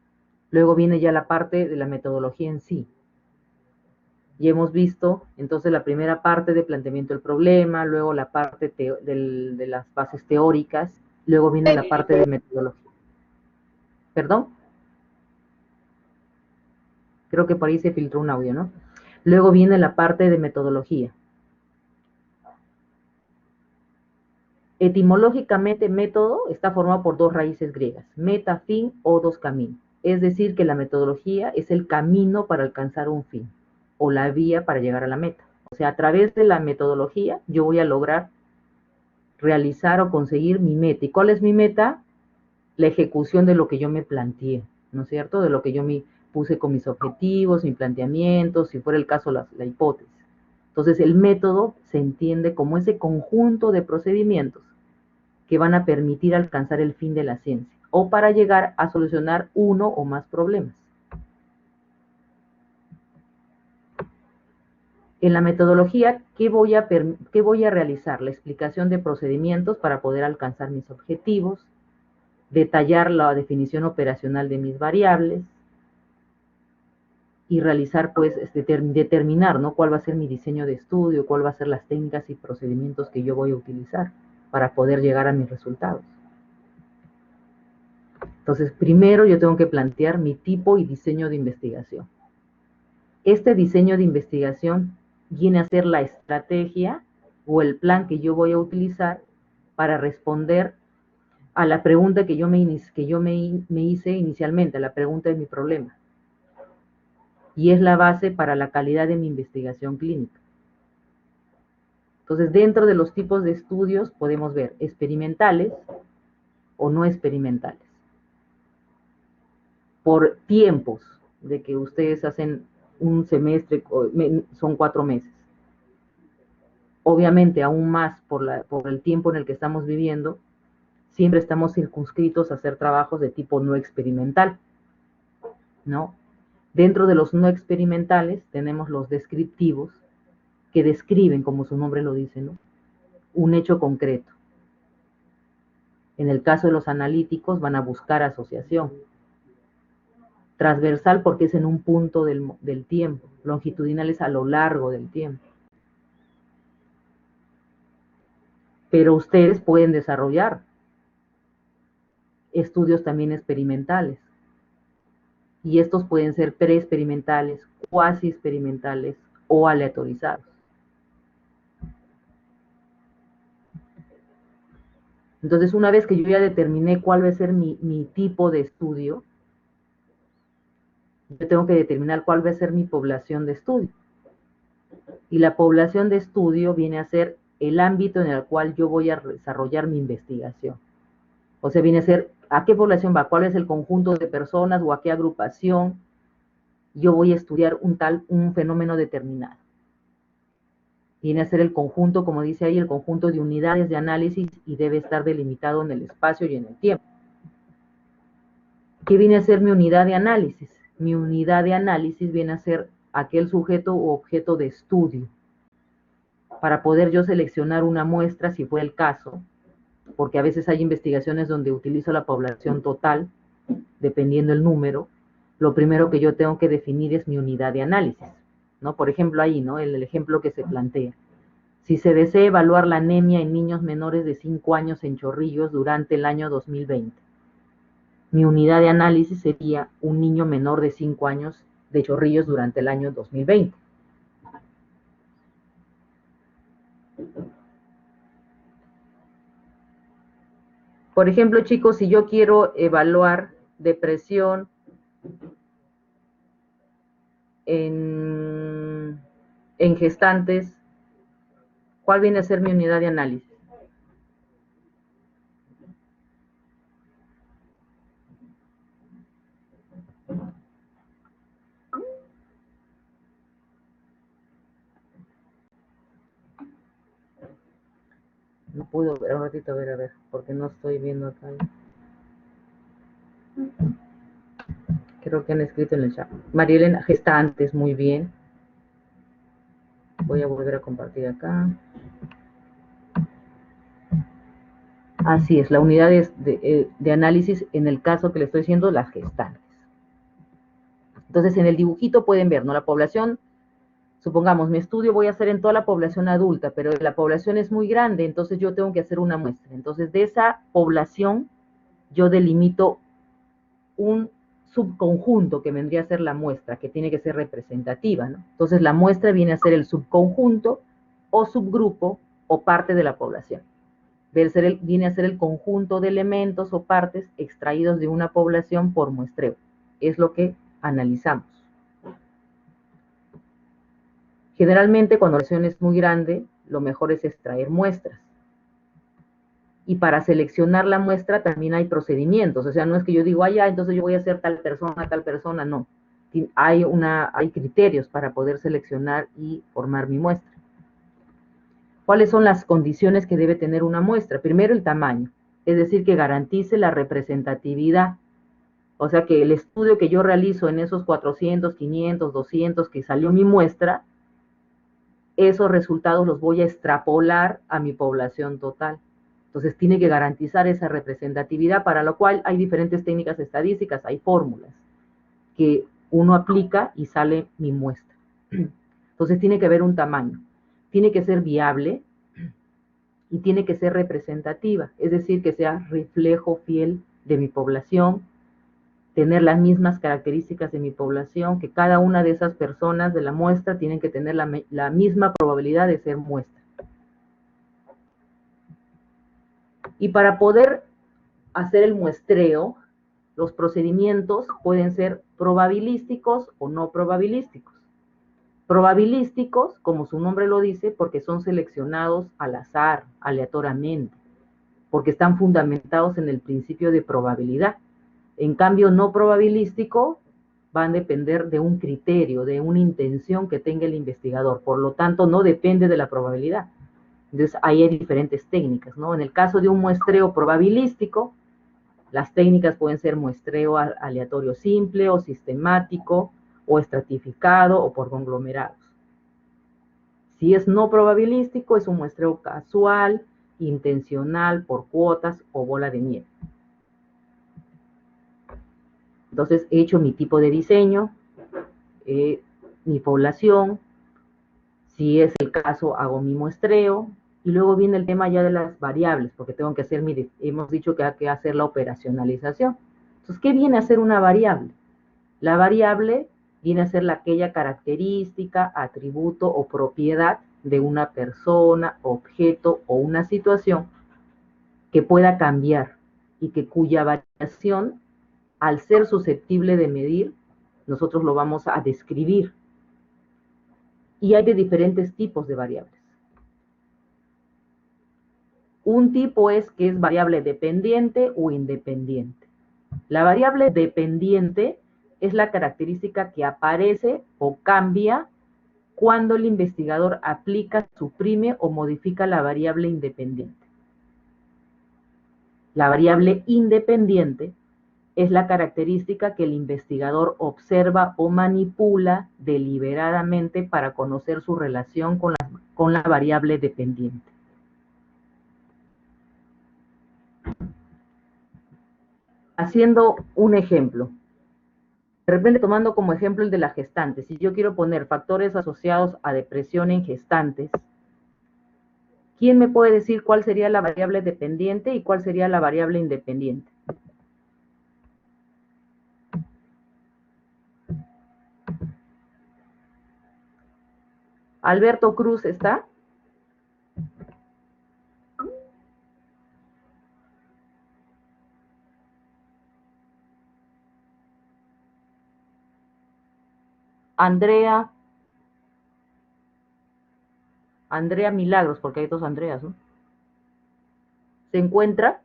Luego viene ya la parte de la metodología en sí. Y hemos visto entonces la primera parte de planteamiento del problema, luego la parte de las bases teóricas, luego viene la parte de metodología. ¿Perdón? Creo que por ahí se filtró un audio, ¿no? Luego viene la parte de metodología. Etimológicamente, método está formado por dos raíces griegas, meta, fin, o dos caminos. Es decir, que la metodología es el camino para alcanzar un fin, o la vía para llegar a la meta. O sea, a través de la metodología yo voy a lograr realizar o conseguir mi meta. ¿Y cuál es mi meta? La ejecución de lo que yo me planteé, ¿no es cierto? De lo que yo me puse con mis objetivos, mis planteamientos, si fuera el caso la hipótesis. Entonces el método se entiende como ese conjunto de procedimientos que van a permitir alcanzar el fin de la ciencia o para llegar a solucionar uno o más problemas. En la metodología, ¿qué voy a realizar? La explicación de procedimientos para poder alcanzar mis objetivos, detallar la definición operacional de mis variables y realizar, pues, determinar, ¿no?, cuál va a ser mi diseño de estudio, cuál va a ser las técnicas y procedimientos que yo voy a utilizar para poder llegar a mis resultados. Entonces, primero yo tengo que plantear mi tipo y diseño de investigación. Este diseño de investigación viene a ser la estrategia o el plan que yo voy a utilizar para responder a la pregunta que yo me hice inicialmente, a la pregunta de mi problema. Y es la base para la calidad de mi investigación clínica. Entonces, dentro de los tipos de estudios podemos ver experimentales o no experimentales. Por tiempos de que ustedes hacen un semestre, son 4 meses. Obviamente, aún más por el tiempo en el que estamos viviendo, siempre estamos circunscritos a hacer trabajos de tipo no experimental, ¿no? Dentro de los no experimentales tenemos los descriptivos, que describen, como su nombre lo dice, ¿no?, un hecho concreto. En el caso de los analíticos van a buscar asociación. Transversal porque es en un punto del tiempo, longitudinal es a lo largo del tiempo. Pero ustedes pueden desarrollar estudios también experimentales. Y estos pueden ser preexperimentales, cuasi experimentales o aleatorizados. Entonces, una vez que yo ya determiné cuál va a ser mi tipo de estudio, yo tengo que determinar cuál va a ser mi población de estudio. Y la población de estudio viene a ser el ámbito en el cual yo voy a desarrollar mi investigación. O sea, viene a ser a qué población va, cuál es el conjunto de personas o a qué agrupación yo voy a estudiar un fenómeno determinado. Viene a ser el conjunto, como dice ahí, el conjunto de unidades de análisis y debe estar delimitado en el espacio y en el tiempo. ¿Qué viene a ser mi unidad de análisis? Mi unidad de análisis viene a ser aquel sujeto o objeto de estudio. Para poder yo seleccionar una muestra, si fue el caso, porque a veces hay investigaciones donde utilizo la población total, dependiendo el número, lo primero que yo tengo que definir es mi unidad de análisis, ¿no? Por ejemplo, ahí, ¿no?, el ejemplo que se plantea. Si se desea evaluar la anemia en niños menores de 5 años en Chorrillos durante el año 2020, mi unidad de análisis sería un niño menor de 5 años de Chorrillos durante el año 2020. Por ejemplo, chicos, si yo quiero evaluar depresión en gestantes, ¿cuál viene a ser mi unidad de análisis? No puedo ver, un ratito, a ver, porque no estoy viendo acá. Creo que han escrito en el chat. María Elena, gestantes, muy bien. Voy a volver a compartir acá. Así es, la unidad de análisis en el caso que le estoy diciendo, las gestantes. Entonces, en el dibujito pueden ver, ¿no? La población, supongamos, mi estudio voy a hacer en toda la población adulta, pero la población es muy grande, entonces yo tengo que hacer una muestra. Entonces, de esa población, yo delimito un subconjunto que vendría a ser la muestra, que tiene que ser representativa, ¿no? Entonces, la muestra viene a ser el subconjunto o subgrupo o parte de la población. Viene a ser el conjunto de elementos o partes extraídos de una población por muestreo. Es lo que analizamos. Generalmente, cuando la población es muy grande, lo mejor es extraer muestras. Y para seleccionar la muestra también hay procedimientos. O sea, no es que yo digo, ya, entonces yo voy a hacer tal persona, no. Hay criterios para poder seleccionar y formar mi muestra. ¿Cuáles son las condiciones que debe tener una muestra? Primero, el tamaño, es decir, que garantice la representatividad. O sea, que el estudio que yo realizo en esos 400, 500, 200 que salió mi muestra, esos resultados los voy a extrapolar a mi población total. Entonces, tiene que garantizar esa representatividad, para lo cual hay diferentes técnicas estadísticas, hay fórmulas que uno aplica y sale mi muestra. Entonces, tiene que haber un tamaño. Tiene que ser viable y tiene que ser representativa, es decir, que sea reflejo fiel de mi población, tener las mismas características de mi población, que cada una de esas personas de la muestra tienen que tener la misma probabilidad de ser muestra. Y para poder hacer el muestreo, los procedimientos pueden ser probabilísticos o no probabilísticos. Probabilísticos, como su nombre lo dice, porque son seleccionados al azar, aleatoriamente, porque están fundamentados en el principio de probabilidad. En cambio, no probabilístico van a depender de un criterio, de una intención que tenga el investigador. Por lo tanto, no depende de la probabilidad. Entonces, ahí hay diferentes técnicas, ¿no? En el caso de un muestreo probabilístico, las técnicas pueden ser muestreo aleatorio simple o sistemático o estratificado o por conglomerados. Si es no probabilístico, es un muestreo casual, intencional, por cuotas o bola de nieve. Entonces, he hecho mi tipo de diseño, mi población, si es el caso, hago mi muestreo, y luego viene el tema ya de las variables, porque tengo que hacer hemos dicho que hay que hacer la operacionalización. Entonces, ¿qué viene a ser una variable? La variable viene a ser aquella característica, atributo o propiedad de una persona, objeto o una situación que pueda cambiar y cuya variación, al ser susceptible de medir, nosotros lo vamos a describir. Y hay de diferentes tipos de variables. Un tipo es que es variable dependiente o independiente. La variable dependiente es la característica que aparece o cambia cuando el investigador aplica, suprime o modifica la variable independiente. La variable independiente es la característica que el investigador observa o manipula deliberadamente para conocer su relación con la variable dependiente. Haciendo un ejemplo, de repente tomando como ejemplo el de la gestante, si yo quiero poner factores asociados a depresión en gestantes, ¿quién me puede decir cuál sería la variable dependiente y cuál sería la variable independiente? Alberto Cruz, ¿está? Andrea Milagros, porque hay dos Andreas, ¿no? ¿Se encuentra?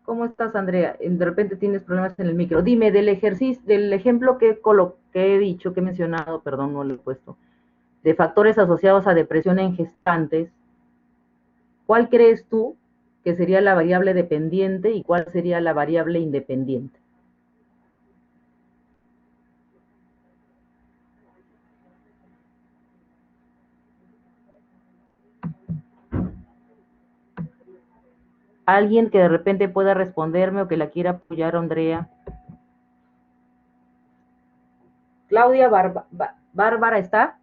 ¿Cómo estás, Andrea? De repente tienes problemas en el micro. Dime, del ejercicio, del ejemplo que he dicho, que he mencionado, perdón, no lo he puesto, de factores asociados a depresión en gestantes, ¿cuál crees tú que sería la variable dependiente y cuál sería la variable independiente? ¿Alguien que de repente pueda responderme o que la quiera apoyar, Andrea? Claudia Bárbara, ¿está?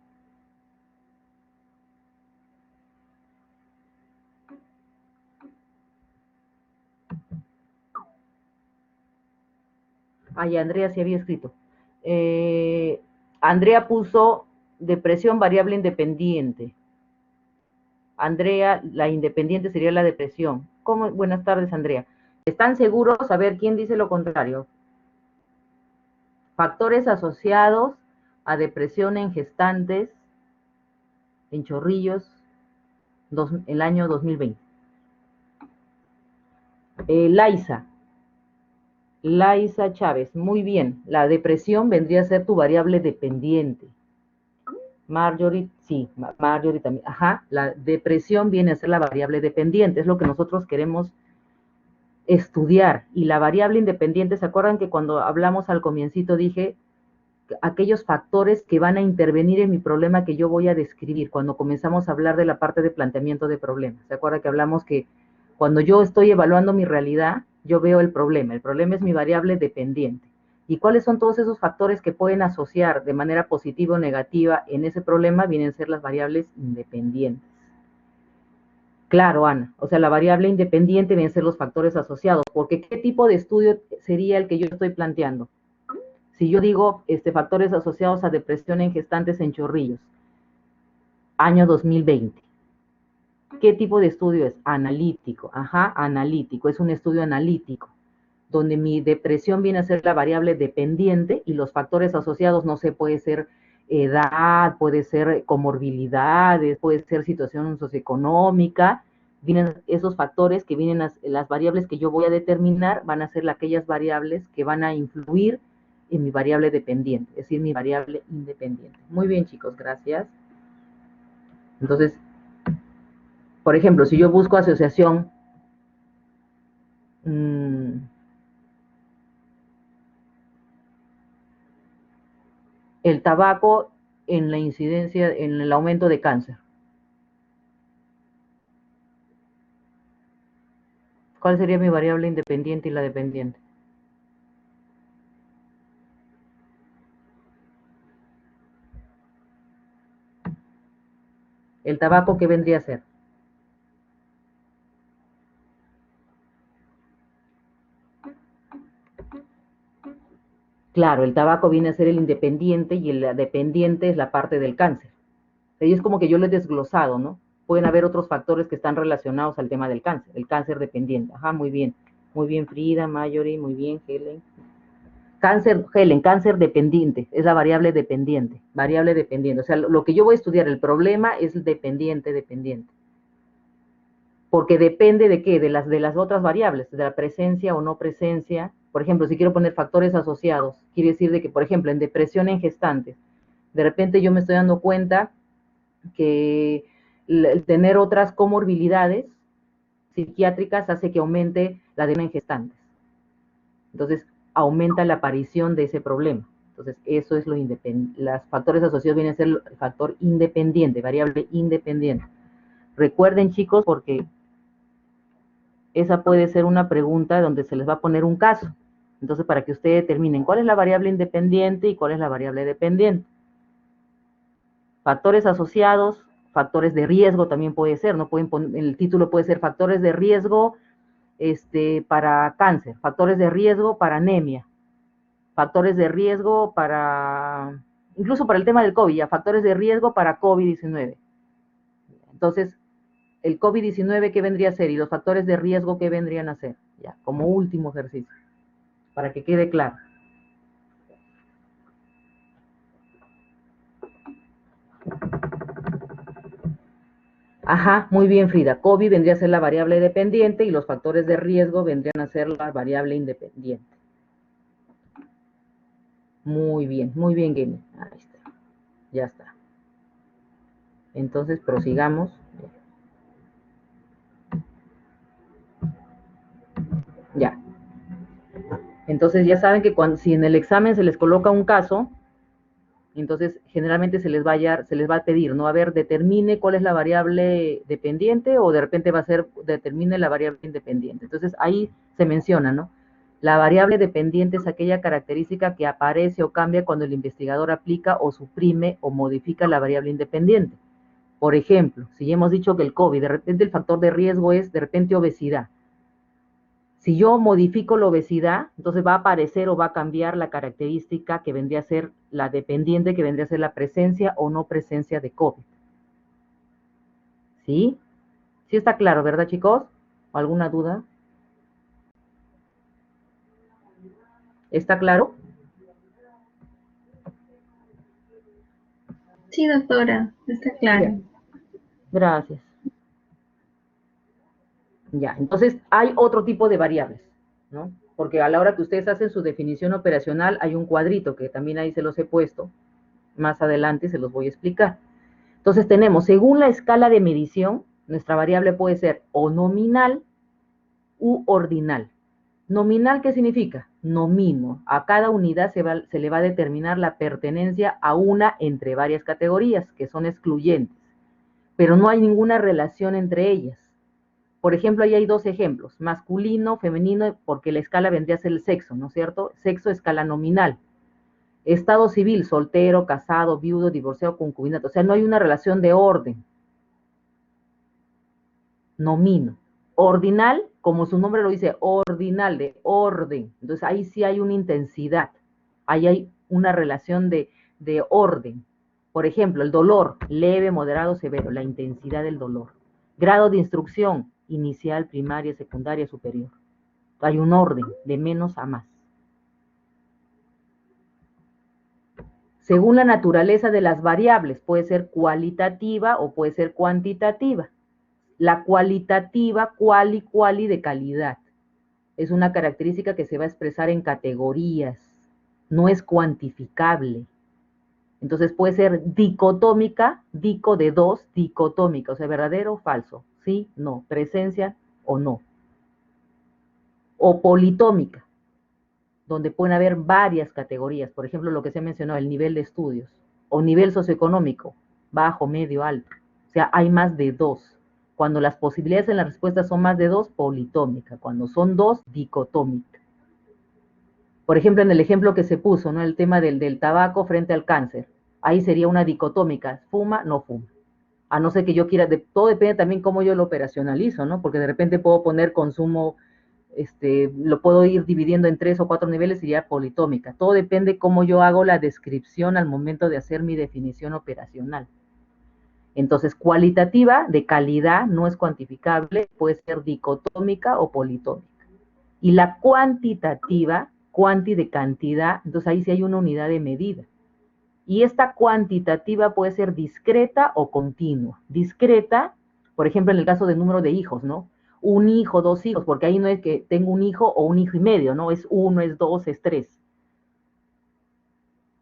Ay, Andrea sí había escrito. Andrea puso depresión variable independiente. Andrea, la independiente sería la depresión. ¿Cómo? Buenas tardes, Andrea. ¿Están seguros? A ver, ¿quién dice lo contrario? Factores asociados a depresión en gestantes, en chorrillos, el año 2020. Laisa Chávez, muy bien. La depresión vendría a ser tu variable dependiente. Marjorie, sí, Marjorie también. Ajá, la depresión viene a ser la variable dependiente, es lo que nosotros queremos estudiar. Y la variable independiente, ¿se acuerdan que cuando hablamos al comiencito dije aquellos factores que van a intervenir en mi problema que yo voy a describir cuando comenzamos a hablar de la parte de planteamiento de problemas? ¿Se acuerdan que hablamos que cuando yo estoy evaluando mi realidad, yo veo el problema es mi variable dependiente? ¿Y cuáles son todos esos factores que pueden asociar de manera positiva o negativa en ese problema? Vienen a ser las variables independientes. Claro, Ana, o sea, la variable independiente vienen a ser los factores asociados, porque ¿qué tipo de estudio sería el que yo estoy planteando? Si yo digo factores asociados a depresión en gestantes en chorrillos, año 2020, ¿qué tipo de estudio es? Analítico, ajá, analítico, es un estudio analítico, donde mi depresión viene a ser la variable dependiente y los factores asociados, no sé, puede ser edad, puede ser comorbilidades, puede ser situación socioeconómica, vienen esos factores que vienen, las variables que yo voy a determinar van a ser aquellas variables que van a influir en mi variable dependiente, es decir, mi variable independiente. Muy bien, chicos, gracias. Entonces, por ejemplo, si yo busco asociación, el tabaco en la incidencia, en el aumento de cáncer. ¿Cuál sería mi variable independiente y la dependiente? ¿El tabaco qué vendría a ser? Claro, el tabaco viene a ser el independiente y el dependiente es la parte del cáncer. Y es como que yo lo he desglosado, ¿no? Pueden haber otros factores que están relacionados al tema del cáncer, el cáncer dependiente. Ajá, muy bien. Muy bien, Frida, Marjorie, muy bien, Helen. Cáncer dependiente, es la variable dependiente. O sea, lo que yo voy a estudiar, el problema es dependiente. Porque depende de qué, de las otras variables, de la presencia o no presencia. Por ejemplo, si quiero poner factores asociados, quiere decir de que, por ejemplo, en depresión en gestantes, de repente yo me estoy dando cuenta que el tener otras comorbilidades psiquiátricas hace que aumente la depresión en gestantes. Entonces, aumenta la aparición de ese problema. Entonces, eso es lo independiente. Los factores asociados vienen a ser el factor independiente, variable independiente. Recuerden, chicos, porque esa puede ser una pregunta donde se les va a poner un caso. Entonces, para que ustedes determinen cuál es la variable independiente y cuál es la variable dependiente. Factores asociados, factores de riesgo también puede ser, no pueden poner, el título puede ser factores de riesgo para cáncer, factores de riesgo para anemia, factores de riesgo para, incluso para el tema del COVID, ya, factores de riesgo para COVID-19. Entonces, el COVID-19, ¿qué vendría a ser? Y los factores de riesgo, ¿qué vendrían a ser? Ya, como último ejercicio, para que quede claro. Ajá, muy bien, Frida. COVID vendría a ser la variable dependiente y los factores de riesgo vendrían a ser la variable independiente. Muy bien, Game. Ahí está. Ya está. Entonces, prosigamos. Ya. Entonces, ya saben que si en el examen se les coloca un caso, entonces generalmente se les va a pedir, ¿no? A ver, determine cuál es la variable dependiente o de repente va a ser, determine la variable independiente. Entonces, ahí se menciona, ¿no? La variable dependiente es aquella característica que aparece o cambia cuando el investigador aplica o suprime o modifica la variable independiente. Por ejemplo, si ya hemos dicho que el COVID, de repente el factor de riesgo es de repente obesidad. Si yo modifico la obesidad, entonces va a aparecer o va a cambiar la característica que vendría a ser la dependiente, que vendría a ser la presencia o no presencia de COVID. ¿Sí? Sí está claro, ¿verdad, chicos? ¿Alguna duda? ¿Está claro? Sí, doctora, está claro. Bien. Gracias. Ya, entonces hay otro tipo de variables, ¿no? Porque a la hora que ustedes hacen su definición operacional hay un cuadrito que también ahí se los he puesto. Más adelante se los voy a explicar. Entonces tenemos, según la escala de medición, nuestra variable puede ser o nominal u ordinal. Nominal, ¿qué significa? Nomino. A cada unidad se le va a determinar la pertenencia a una entre varias categorías, que son excluyentes, pero no hay ninguna relación entre ellas. Por ejemplo, ahí hay dos ejemplos, masculino, femenino, porque la escala vendría a ser el sexo, ¿no es cierto? Sexo, escala nominal. Estado civil, soltero, casado, viudo, divorciado, concubinato. O sea, no hay una relación de orden. Nomino. Ordinal, como su nombre lo dice, ordinal, de orden. Entonces ahí sí hay una intensidad. Ahí hay una relación de orden. Por ejemplo, el dolor, leve, moderado, severo, la intensidad del dolor. Grado de instrucción, inicial, primaria, secundaria, superior. Hay un orden, de menos a más. Según la naturaleza de las variables, puede ser cualitativa o puede ser cuantitativa. La cualitativa, quali de calidad. Es una característica que se va a expresar en categorías, no es cuantificable. Entonces puede ser dicotómica, dico de dos, dicotómica, o sea, verdadero o falso, sí, no, presencia o no. O politómica, donde pueden haber varias categorías, por ejemplo, lo que se mencionó, el nivel de estudios, o nivel socioeconómico, bajo, medio, alto. O sea, hay más de dos. Cuando las posibilidades en la respuesta son más de dos, politómica. Cuando son dos, dicotómica. Por ejemplo, en el ejemplo que se puso, ¿no? El tema del tabaco frente al cáncer. Ahí sería una dicotómica, fuma, no fuma. A no ser que yo quiera, todo depende también cómo yo lo operacionalizo, ¿no? Porque de repente puedo poner consumo, lo puedo ir dividiendo en 3 o 4 niveles y sería politómica. Todo depende cómo yo hago la descripción al momento de hacer mi definición operacional. Entonces, cualitativa, de calidad, no es cuantificable, puede ser dicotómica o politómica. Y la cuantitativa, cuanti de cantidad, entonces ahí sí hay una unidad de medida. Y esta cuantitativa puede ser discreta o continua. Discreta, por ejemplo, en el caso del número de hijos, ¿no? Un hijo, dos hijos, porque ahí no es que tengo un hijo o un hijo y medio, ¿no? Es uno, es dos, es tres.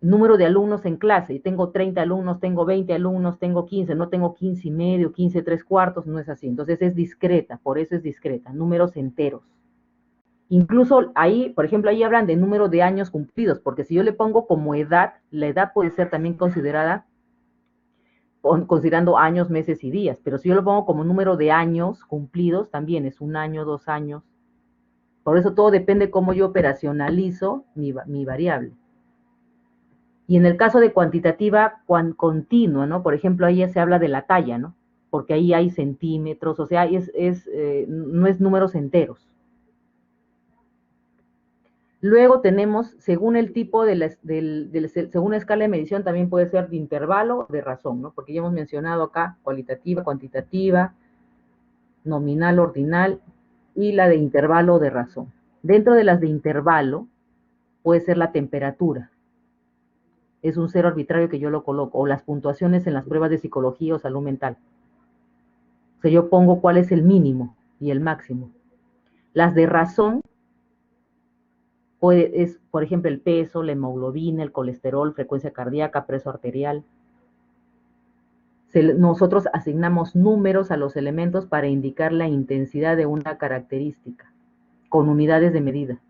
Número de alumnos en clase, y tengo 30 alumnos, tengo 20 alumnos, tengo 15, no tengo 15 y medio, 15 tres cuartos, no es así. Entonces es discreta, por eso es discreta, números enteros. Incluso ahí, por ejemplo, ahí hablan de número de años cumplidos, porque si yo le pongo como edad, la edad puede ser también considerada considerando años, meses y días, pero si yo lo pongo como número de años cumplidos, también es 1 año, 2 años. Por eso todo depende cómo yo operacionalizo mi variable. Y en el caso de cuantitativa, continua, ¿no? Por ejemplo, ahí ya se habla de la talla, ¿no? Porque ahí hay centímetros, o sea, no es números enteros. Luego tenemos, según el tipo según la escala de medición, también puede ser de intervalo o de razón, ¿no? Porque ya hemos mencionado acá cualitativa, cuantitativa, nominal, ordinal, y la de intervalo o de razón. Dentro de las de intervalo puede ser la temperatura. Es un cero arbitrario que yo lo coloco, o las puntuaciones en las pruebas de psicología o salud mental. O sea, yo pongo cuál es el mínimo y el máximo. Las de razón es, por ejemplo, el peso, la hemoglobina, el colesterol, frecuencia cardíaca, preso arterial. Nosotros asignamos números a los elementos para indicar la intensidad de una característica, con unidades de medida.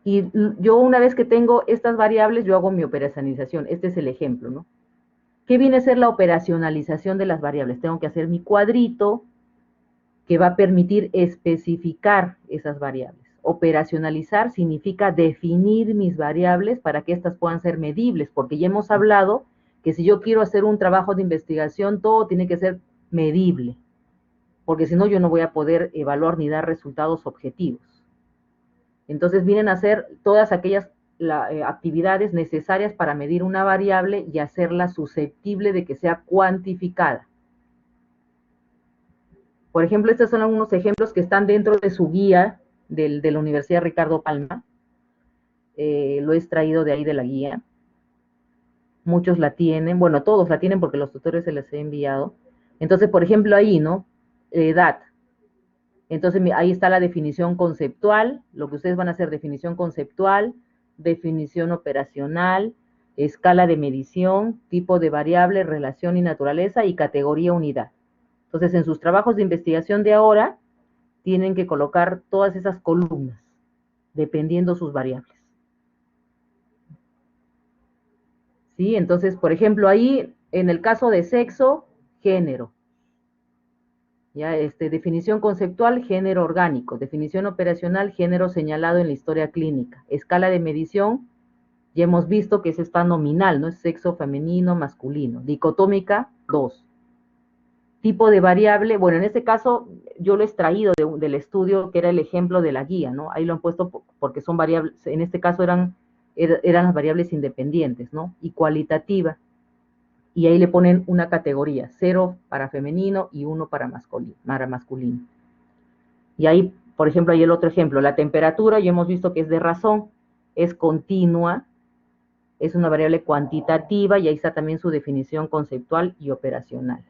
Y yo una vez que tengo estas variables, yo hago mi operacionalización. Este es el ejemplo, ¿no? ¿Qué viene a ser la operacionalización de las variables? Tengo que hacer mi cuadrito que va a permitir especificar esas variables. Operacionalizar significa definir mis variables para que éstas puedan ser medibles, porque ya hemos hablado que si yo quiero hacer un trabajo de investigación, todo tiene que ser medible, porque si no yo no voy a poder evaluar ni dar resultados objetivos. Entonces vienen a ser todas aquellas actividades necesarias para medir una variable y hacerla susceptible de que sea cuantificada. Por ejemplo, estos son algunos ejemplos que están dentro de su guía de la Universidad Ricardo Palma. Lo he extraído de ahí de la guía. Muchos la tienen, bueno, todos la tienen porque los tutores se les he enviado. Entonces, por ejemplo, ahí, ¿no? Edad. Entonces, ahí está la definición conceptual, lo que ustedes van a hacer, definición conceptual, definición operacional, escala de medición, tipo de variable, relación y naturaleza, y categoría unidad. Entonces, en sus trabajos de investigación de ahora, tienen que colocar todas esas columnas, dependiendo sus variables. ¿Sí? Entonces, por ejemplo, ahí, en el caso de sexo, género. ¿Ya? Definición conceptual, género orgánico. Definición operacional, género señalado en la historia clínica. Escala de medición, ya hemos visto que está nominal, ¿no? Es sexo femenino, masculino. Dicotómica, 2. Tipo de variable, bueno, en este caso yo lo he extraído del estudio que era el ejemplo de la guía, ¿no? Ahí lo han puesto porque son variables, en este caso eran las variables independientes, ¿no? Y cualitativa, y ahí le ponen una categoría, 0 para femenino y 1 para masculino. Y ahí, por ejemplo, hay el otro ejemplo, la temperatura, ya hemos visto que es de razón, es continua, es una variable cuantitativa, y ahí está también su definición conceptual y operacional.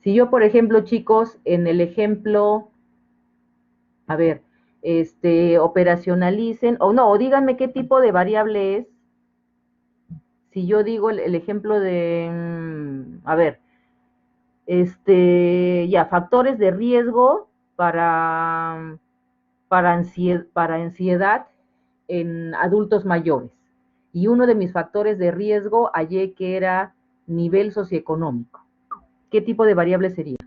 Si yo, por ejemplo, chicos, en el ejemplo, a ver, operacionalicen, o no, o díganme qué tipo de variable es. Si yo digo el ejemplo de, a ver, ya, factores de riesgo para ansiedad en adultos mayores. Y uno de mis factores de riesgo hallé que era nivel socioeconómico. ¿Qué tipo de variable sería?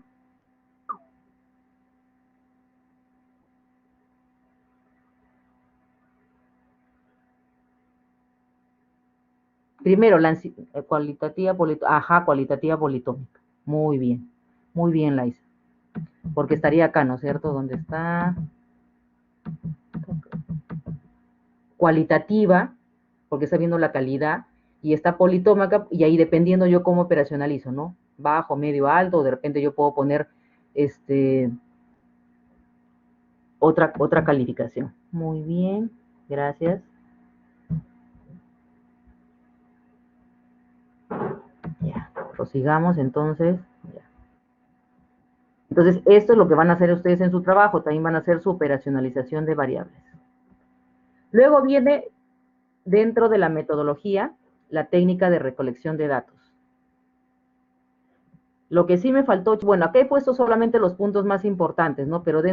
Primero, cualitativa politómica. Muy bien, Laisa. Porque estaría acá, ¿no es cierto? ¿Dónde está? Cualitativa, porque está viendo la calidad, y está politómica, y ahí dependiendo yo cómo operacionalizo, ¿no? Bajo, medio, alto, de repente yo puedo poner otra calificación. Muy bien, gracias. Ya, prosigamos entonces. Ya. Entonces, esto es lo que van a hacer ustedes en su trabajo, también van a hacer su operacionalización de variables. Luego viene, dentro de la metodología, la técnica de recolección de datos. Lo que sí me faltó, bueno, acá he puesto solamente los puntos más importantes, ¿no? Pero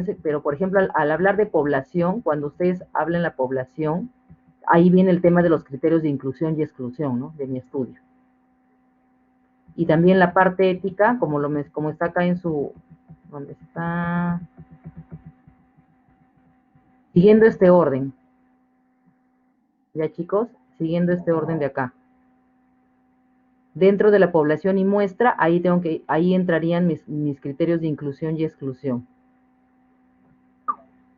por ejemplo, al hablar de población, cuando ustedes hablen la población, ahí viene el tema de los criterios de inclusión y exclusión, ¿no? De mi estudio. Y también la parte ética, como está acá en su, ¿dónde está? Siguiendo este orden. Ya, chicos, siguiendo este orden de acá. Dentro de la población y muestra, ahí entrarían mis criterios de inclusión y exclusión.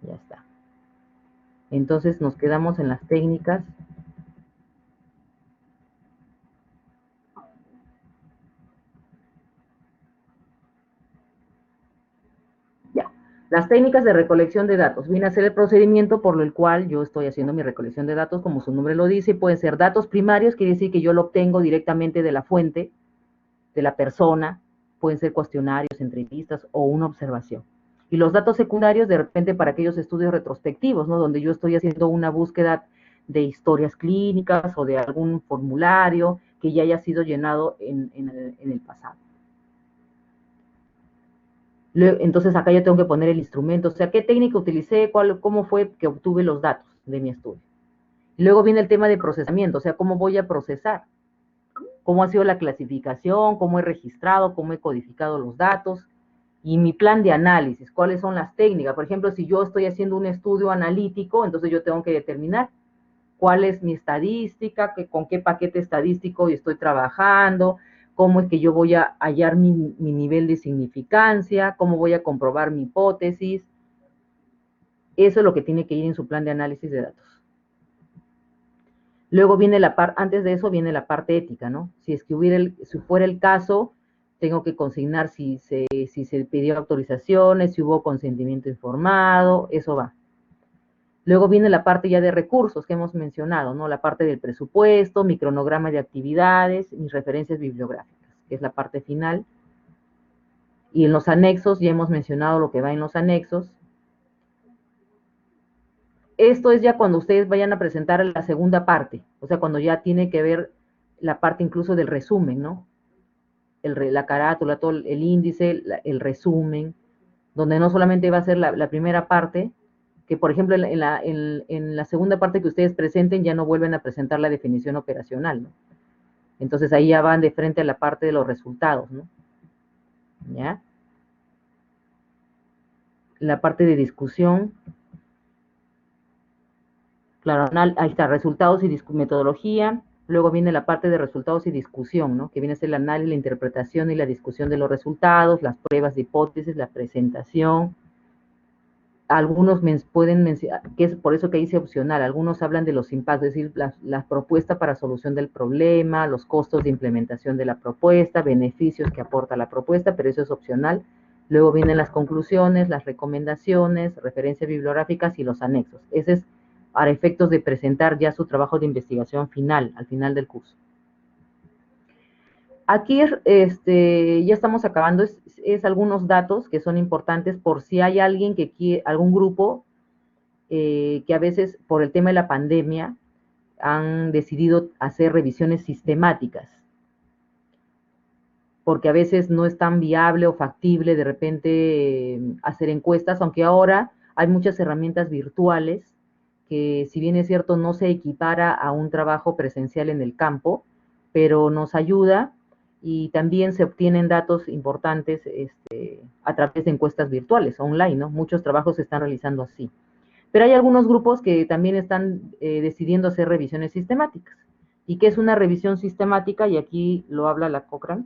Ya está. Entonces nos quedamos en las técnicas. Ya. Las técnicas de recolección de datos. Viene a ser el procedimiento por el cual yo estoy haciendo mi recolección de datos, como su nombre lo dice. Pueden ser datos primarios, quiere decir que yo lo obtengo directamente de la fuente, de la persona. Pueden ser cuestionarios, entrevistas o una observación. Y los datos secundarios, de repente, para aquellos estudios retrospectivos, ¿no? Donde yo estoy haciendo una búsqueda de historias clínicas o de algún formulario que ya haya sido llenado en el pasado. Entonces acá yo tengo que poner el instrumento, o sea, qué técnica utilicé, cómo fue que obtuve los datos de mi estudio. Y luego viene el tema de procesamiento, o sea, cómo voy a procesar, cómo ha sido la clasificación, cómo he registrado, cómo he codificado los datos, y mi plan de análisis, cuáles son las técnicas. Por ejemplo, si yo estoy haciendo un estudio analítico, entonces yo tengo que determinar cuál es mi estadística, con qué paquete estadístico estoy trabajando, cómo es que yo voy a hallar mi nivel de significancia, cómo voy a comprobar mi hipótesis. Eso es lo que tiene que ir en su plan de análisis de datos. Luego viene antes de eso viene la parte ética, ¿no? Si es que si fuera el caso, tengo que consignar si se pidió autorizaciones, si hubo consentimiento informado, eso va. Luego viene la parte ya de recursos que hemos mencionado, ¿no? La parte del presupuesto, mi cronograma de actividades, mis referencias bibliográficas, que es la parte final. Y en los anexos, ya hemos mencionado lo que va en los anexos. Esto es ya cuando ustedes vayan a presentar la segunda parte, o sea, cuando ya tiene que ver la parte incluso del resumen, ¿no? La carátula, todo el índice, el resumen, donde no solamente va a ser la primera parte, que por ejemplo en la segunda parte que ustedes presenten ya no vuelven a presentar la definición operacional, ¿no? Entonces ahí ya van de frente a la parte de los resultados, ¿no? ¿Ya? La parte de discusión, claro, ahí está, resultados y metodología. Luego viene la parte de resultados y discusión, ¿no? Que viene a ser el análisis, la interpretación y la discusión de los resultados, las pruebas de hipótesis, la presentación. Algunos pueden mencionar, que es por eso que dice opcional, algunos hablan de los impactos, es decir, la propuesta para solución del problema, los costos de implementación de la propuesta, beneficios que aporta la propuesta, pero eso es opcional. Luego vienen las conclusiones, las recomendaciones, referencias bibliográficas y los anexos. Ese es para efectos de presentar ya su trabajo de investigación final, al final del curso. Aquí ya estamos acabando, es algunos datos que son importantes por si hay alguien que quiere, algún grupo que a veces por el tema de la pandemia han decidido hacer revisiones sistemáticas, porque a veces no es tan viable o factible de repente hacer encuestas, aunque ahora hay muchas herramientas virtuales que, si bien es cierto, no se equipara a un trabajo presencial en el campo, pero nos ayuda y también se obtienen datos importantes a través de encuestas virtuales, online, ¿no? Muchos trabajos se están realizando así. Pero hay algunos grupos que también están decidiendo hacer revisiones sistemáticas. ¿Y qué es una revisión sistemática? Y aquí lo habla la Cochrane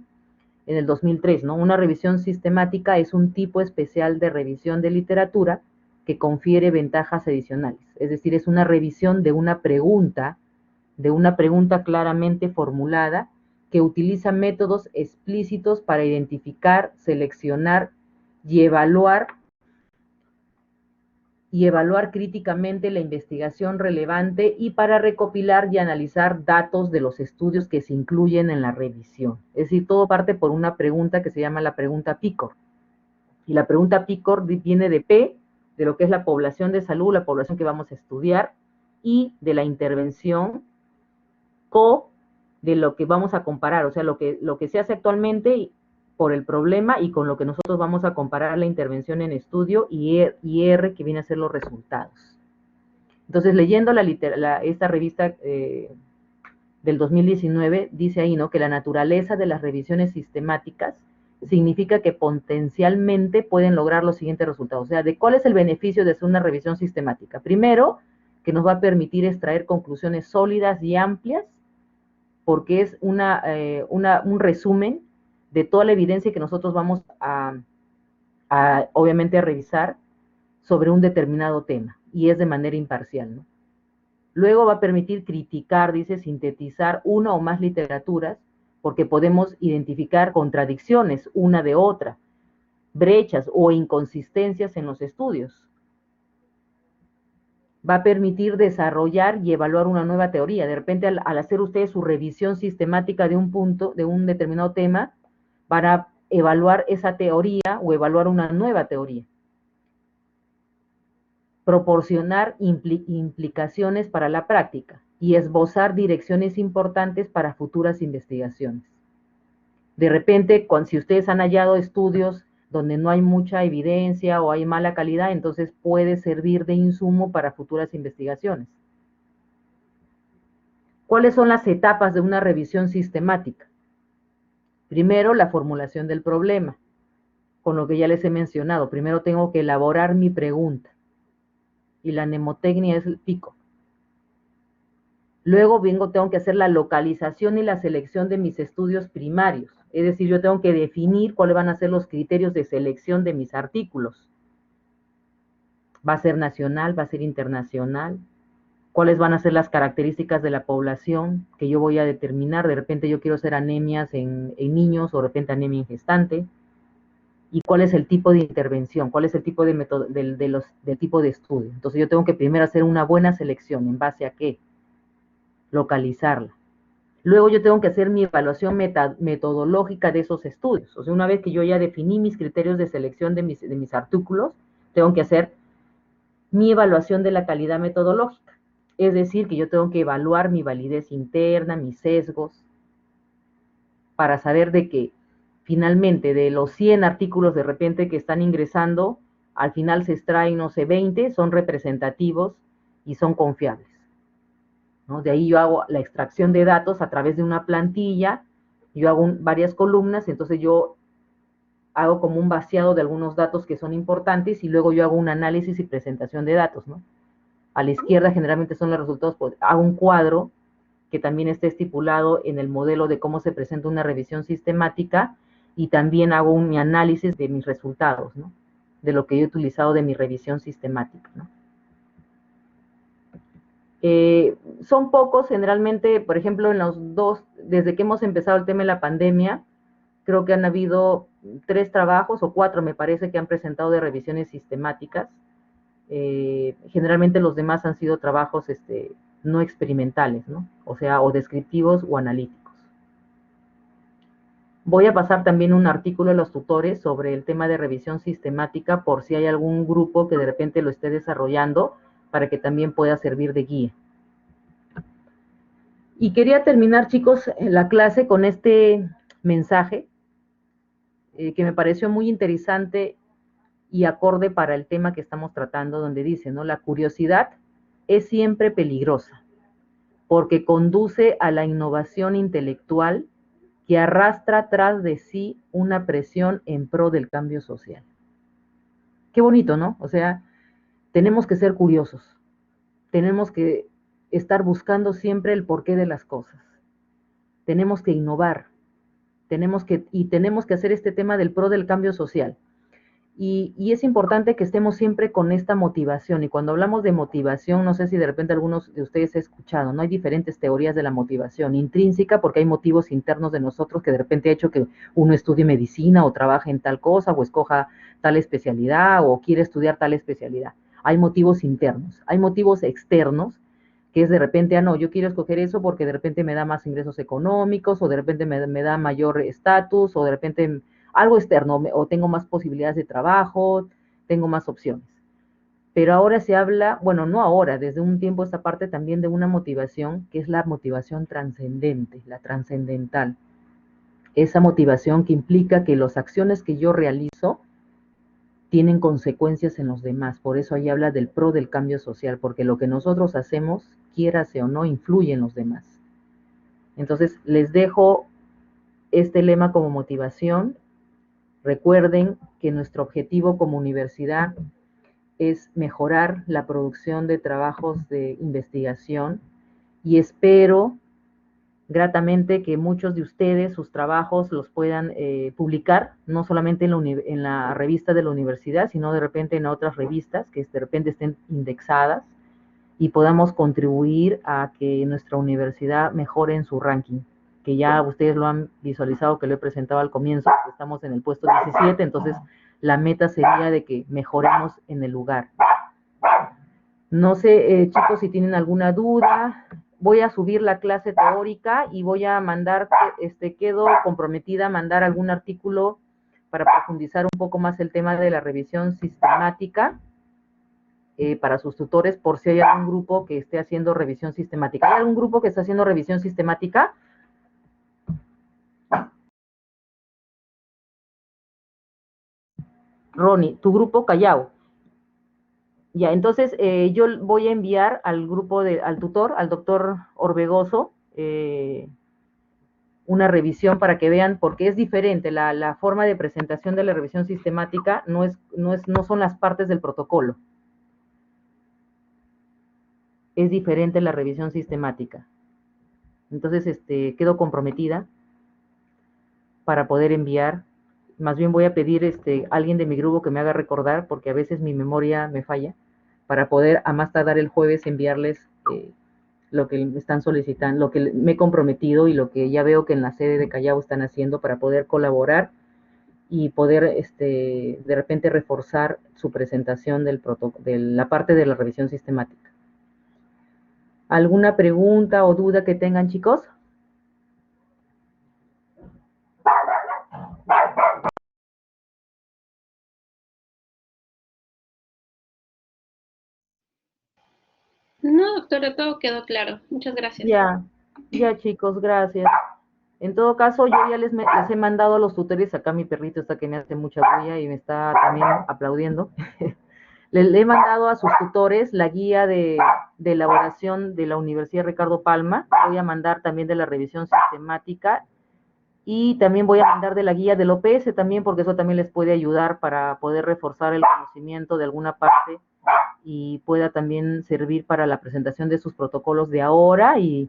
en el 2003, ¿no? Una revisión sistemática es un tipo especial de revisión de literatura que confiere ventajas adicionales. Es decir, es una revisión de una pregunta claramente formulada que utiliza métodos explícitos para identificar, seleccionar y evaluar críticamente la investigación relevante y para recopilar y analizar datos de los estudios que se incluyen en la revisión. Es decir, todo parte por una pregunta que se llama la pregunta PICOR. Y la pregunta PICOR viene de P, de lo que es la población de salud, la población que vamos a estudiar, y de la intervención, CO, de lo que vamos a comparar, o sea, lo que se hace actualmente por el problema y con lo que nosotros vamos a comparar la intervención en estudio, y R, que viene a ser los resultados. Entonces, leyendo esta revista del 2019, dice ahí, ¿no?, que la naturaleza de las revisiones sistemáticas significa que potencialmente pueden lograr los siguientes resultados. O sea, ¿de cuál es el beneficio de hacer una revisión sistemática? Primero, que nos va a permitir extraer conclusiones sólidas y amplias porque es un resumen de toda la evidencia que nosotros vamos obviamente, a revisar sobre un determinado tema, y es de manera imparcial, ¿no? Luego va a permitir criticar, dice, sintetizar una o más literaturas, porque podemos identificar contradicciones una de otra, brechas o inconsistencias en los estudios. Va a permitir desarrollar y evaluar una nueva teoría. De repente, al hacer ustedes su revisión sistemática de un punto, de un determinado tema, van a evaluar esa teoría o evaluar una nueva teoría. Proporcionar implicaciones para la práctica y esbozar direcciones importantes para futuras investigaciones. De repente, si ustedes han hallado estudios donde no hay mucha evidencia o hay mala calidad, entonces puede servir de insumo para futuras investigaciones. ¿Cuáles son las etapas de una revisión sistemática? Primero, la formulación del problema, con lo que ya les he mencionado. Primero tengo que elaborar mi pregunta, y la mnemotecnia es el pico. Luego tengo que hacer la localización y la selección de mis estudios primarios. Es decir, yo tengo que definir cuáles van a ser los criterios de selección de mis artículos. ¿Va a ser nacional? ¿Va a ser internacional? ¿Cuáles van a ser las características de la población que yo voy a determinar? De repente yo quiero hacer anemias en niños, o de repente anemia en gestante. ¿Y cuál es el tipo de intervención? ¿Cuál es el tipo de método, del tipo de estudio? Entonces yo tengo que primero hacer una buena selección. ¿En base a qué? Localizarla. Luego yo tengo que hacer mi evaluación metodológica de esos estudios. O sea, una vez que yo ya definí mis criterios de selección de mis artículos, tengo que hacer mi evaluación de la calidad metodológica. Es decir, que yo tengo que evaluar mi validez interna, mis sesgos, para saber de que finalmente de los 100 artículos de repente que están ingresando, al final se extraen, no sé, 20, son representativos y son confiables, ¿no? De ahí yo hago la extracción de datos a través de una plantilla, yo hago varias columnas, entonces yo hago como un vaciado de algunos datos que son importantes, y luego yo hago un análisis y presentación de datos, ¿no? A la izquierda generalmente son los resultados, pues hago un cuadro que también está estipulado en el modelo de cómo se presenta una revisión sistemática, y también hago mi análisis de mis resultados, ¿no? De lo que he utilizado de mi revisión sistemática, ¿no? Son pocos, generalmente, por ejemplo, desde que hemos empezado el tema de la pandemia, creo que han habido 3 trabajos o 4, me parece, que han presentado de revisiones sistemáticas. Generalmente los demás han sido trabajos no experimentales, ¿no? O sea, o descriptivos o analíticos. Voy a pasar también un artículo a los tutores sobre el tema de revisión sistemática, por si hay algún grupo que de repente lo esté desarrollando, para que también pueda servir de guía. Y quería terminar, chicos, la clase con este mensaje que me pareció muy interesante y acorde para el tema que estamos tratando, donde dice, ¿no? La curiosidad es siempre peligrosa, porque conduce a la innovación intelectual que arrastra tras de sí una presión en pro del cambio social. Qué bonito, ¿no? O sea, tenemos que ser curiosos, tenemos que estar buscando siempre el porqué de las cosas, tenemos que innovar, tenemos que hacer este tema del pro del cambio social. Y es importante que estemos siempre con esta motivación. Y cuando hablamos de motivación, no sé si de repente algunos de ustedes han escuchado, ¿no? Hay diferentes teorías de la motivación. Intrínseca, porque hay motivos internos de nosotros que de repente ha hecho que uno estudie medicina o trabaje en tal cosa o escoja tal especialidad o quiere estudiar tal especialidad. Hay motivos internos. Hay motivos externos, que es de repente, no, yo quiero escoger eso porque de repente me da más ingresos económicos, o de repente me da mayor estatus, o de repente algo externo, o tengo más posibilidades de trabajo, tengo más opciones. Pero ahora se habla, bueno, no ahora, desde un tiempo esta parte también, de una motivación que es la motivación trascendente, la trascendental. Esa motivación que implica que las acciones que yo realizo tienen consecuencias en los demás. Por eso ahí habla del pro del cambio social, porque lo que nosotros hacemos, quiérase o no, influye en los demás. Entonces, les dejo este lema como motivación. Recuerden que nuestro objetivo como universidad es mejorar la producción de trabajos de investigación, y espero gratamente que muchos de ustedes sus trabajos los puedan publicar, no solamente en la revista de la universidad, sino de repente en otras revistas que de repente estén indexadas y podamos contribuir a que nuestra universidad mejore en su ranking, que ya ustedes lo han visualizado, que lo he presentado al comienzo, estamos en el puesto 17, entonces la meta sería de que mejoremos en el lugar. No sé, chicos, si tienen alguna duda. Voy a subir la clase teórica y voy a mandar, quedo comprometida a mandar algún artículo para profundizar un poco más el tema de la revisión sistemática para sus tutores, por si hay algún grupo que esté haciendo revisión sistemática. ¿Hay algún grupo que está haciendo revisión sistemática? Ronnie, tu grupo Callao. Ya, entonces yo voy a enviar al grupo, al tutor, al doctor Orbegoso, una revisión para que vean, porque es diferente, la forma de presentación de la revisión sistemática no son las partes del protocolo. Es diferente la revisión sistemática. Entonces, quedo comprometida para poder enviar. Más bien voy a pedir a alguien de mi grupo que me haga recordar, porque a veces mi memoria me falla, para poder a más tardar el jueves enviarles lo que me están solicitando, lo que me he comprometido y lo que ya veo que en la sede de Callao están haciendo para poder colaborar y poder de repente reforzar su presentación de la parte de la revisión sistemática. ¿Alguna pregunta o duda que tengan, chicos? No, doctora, todo quedó claro. Muchas gracias. Ya chicos, gracias. En todo caso, yo ya les he mandado a los tutores, acá mi perrito está que me hace mucha bulla y me está también aplaudiendo. Les he mandado a sus tutores la guía de elaboración de la Universidad Ricardo Palma, voy a mandar también de la revisión sistemática y también voy a mandar de la guía del OPS también, porque eso también les puede ayudar para poder reforzar el conocimiento de alguna parte y pueda también servir para la presentación de sus protocolos de ahora y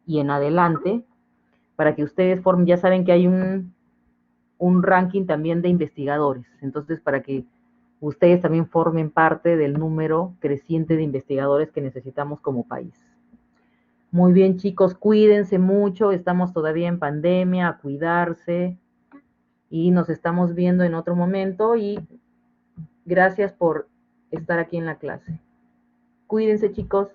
en adelante, para que ustedes formen, ya saben que hay un ranking también de investigadores, entonces para que ustedes también formen parte del número creciente de investigadores que necesitamos como país. Muy bien, chicos, cuídense mucho, estamos todavía en pandemia, a cuidarse y nos estamos viendo en otro momento y gracias por estar aquí en la clase. Cuídense, chicos.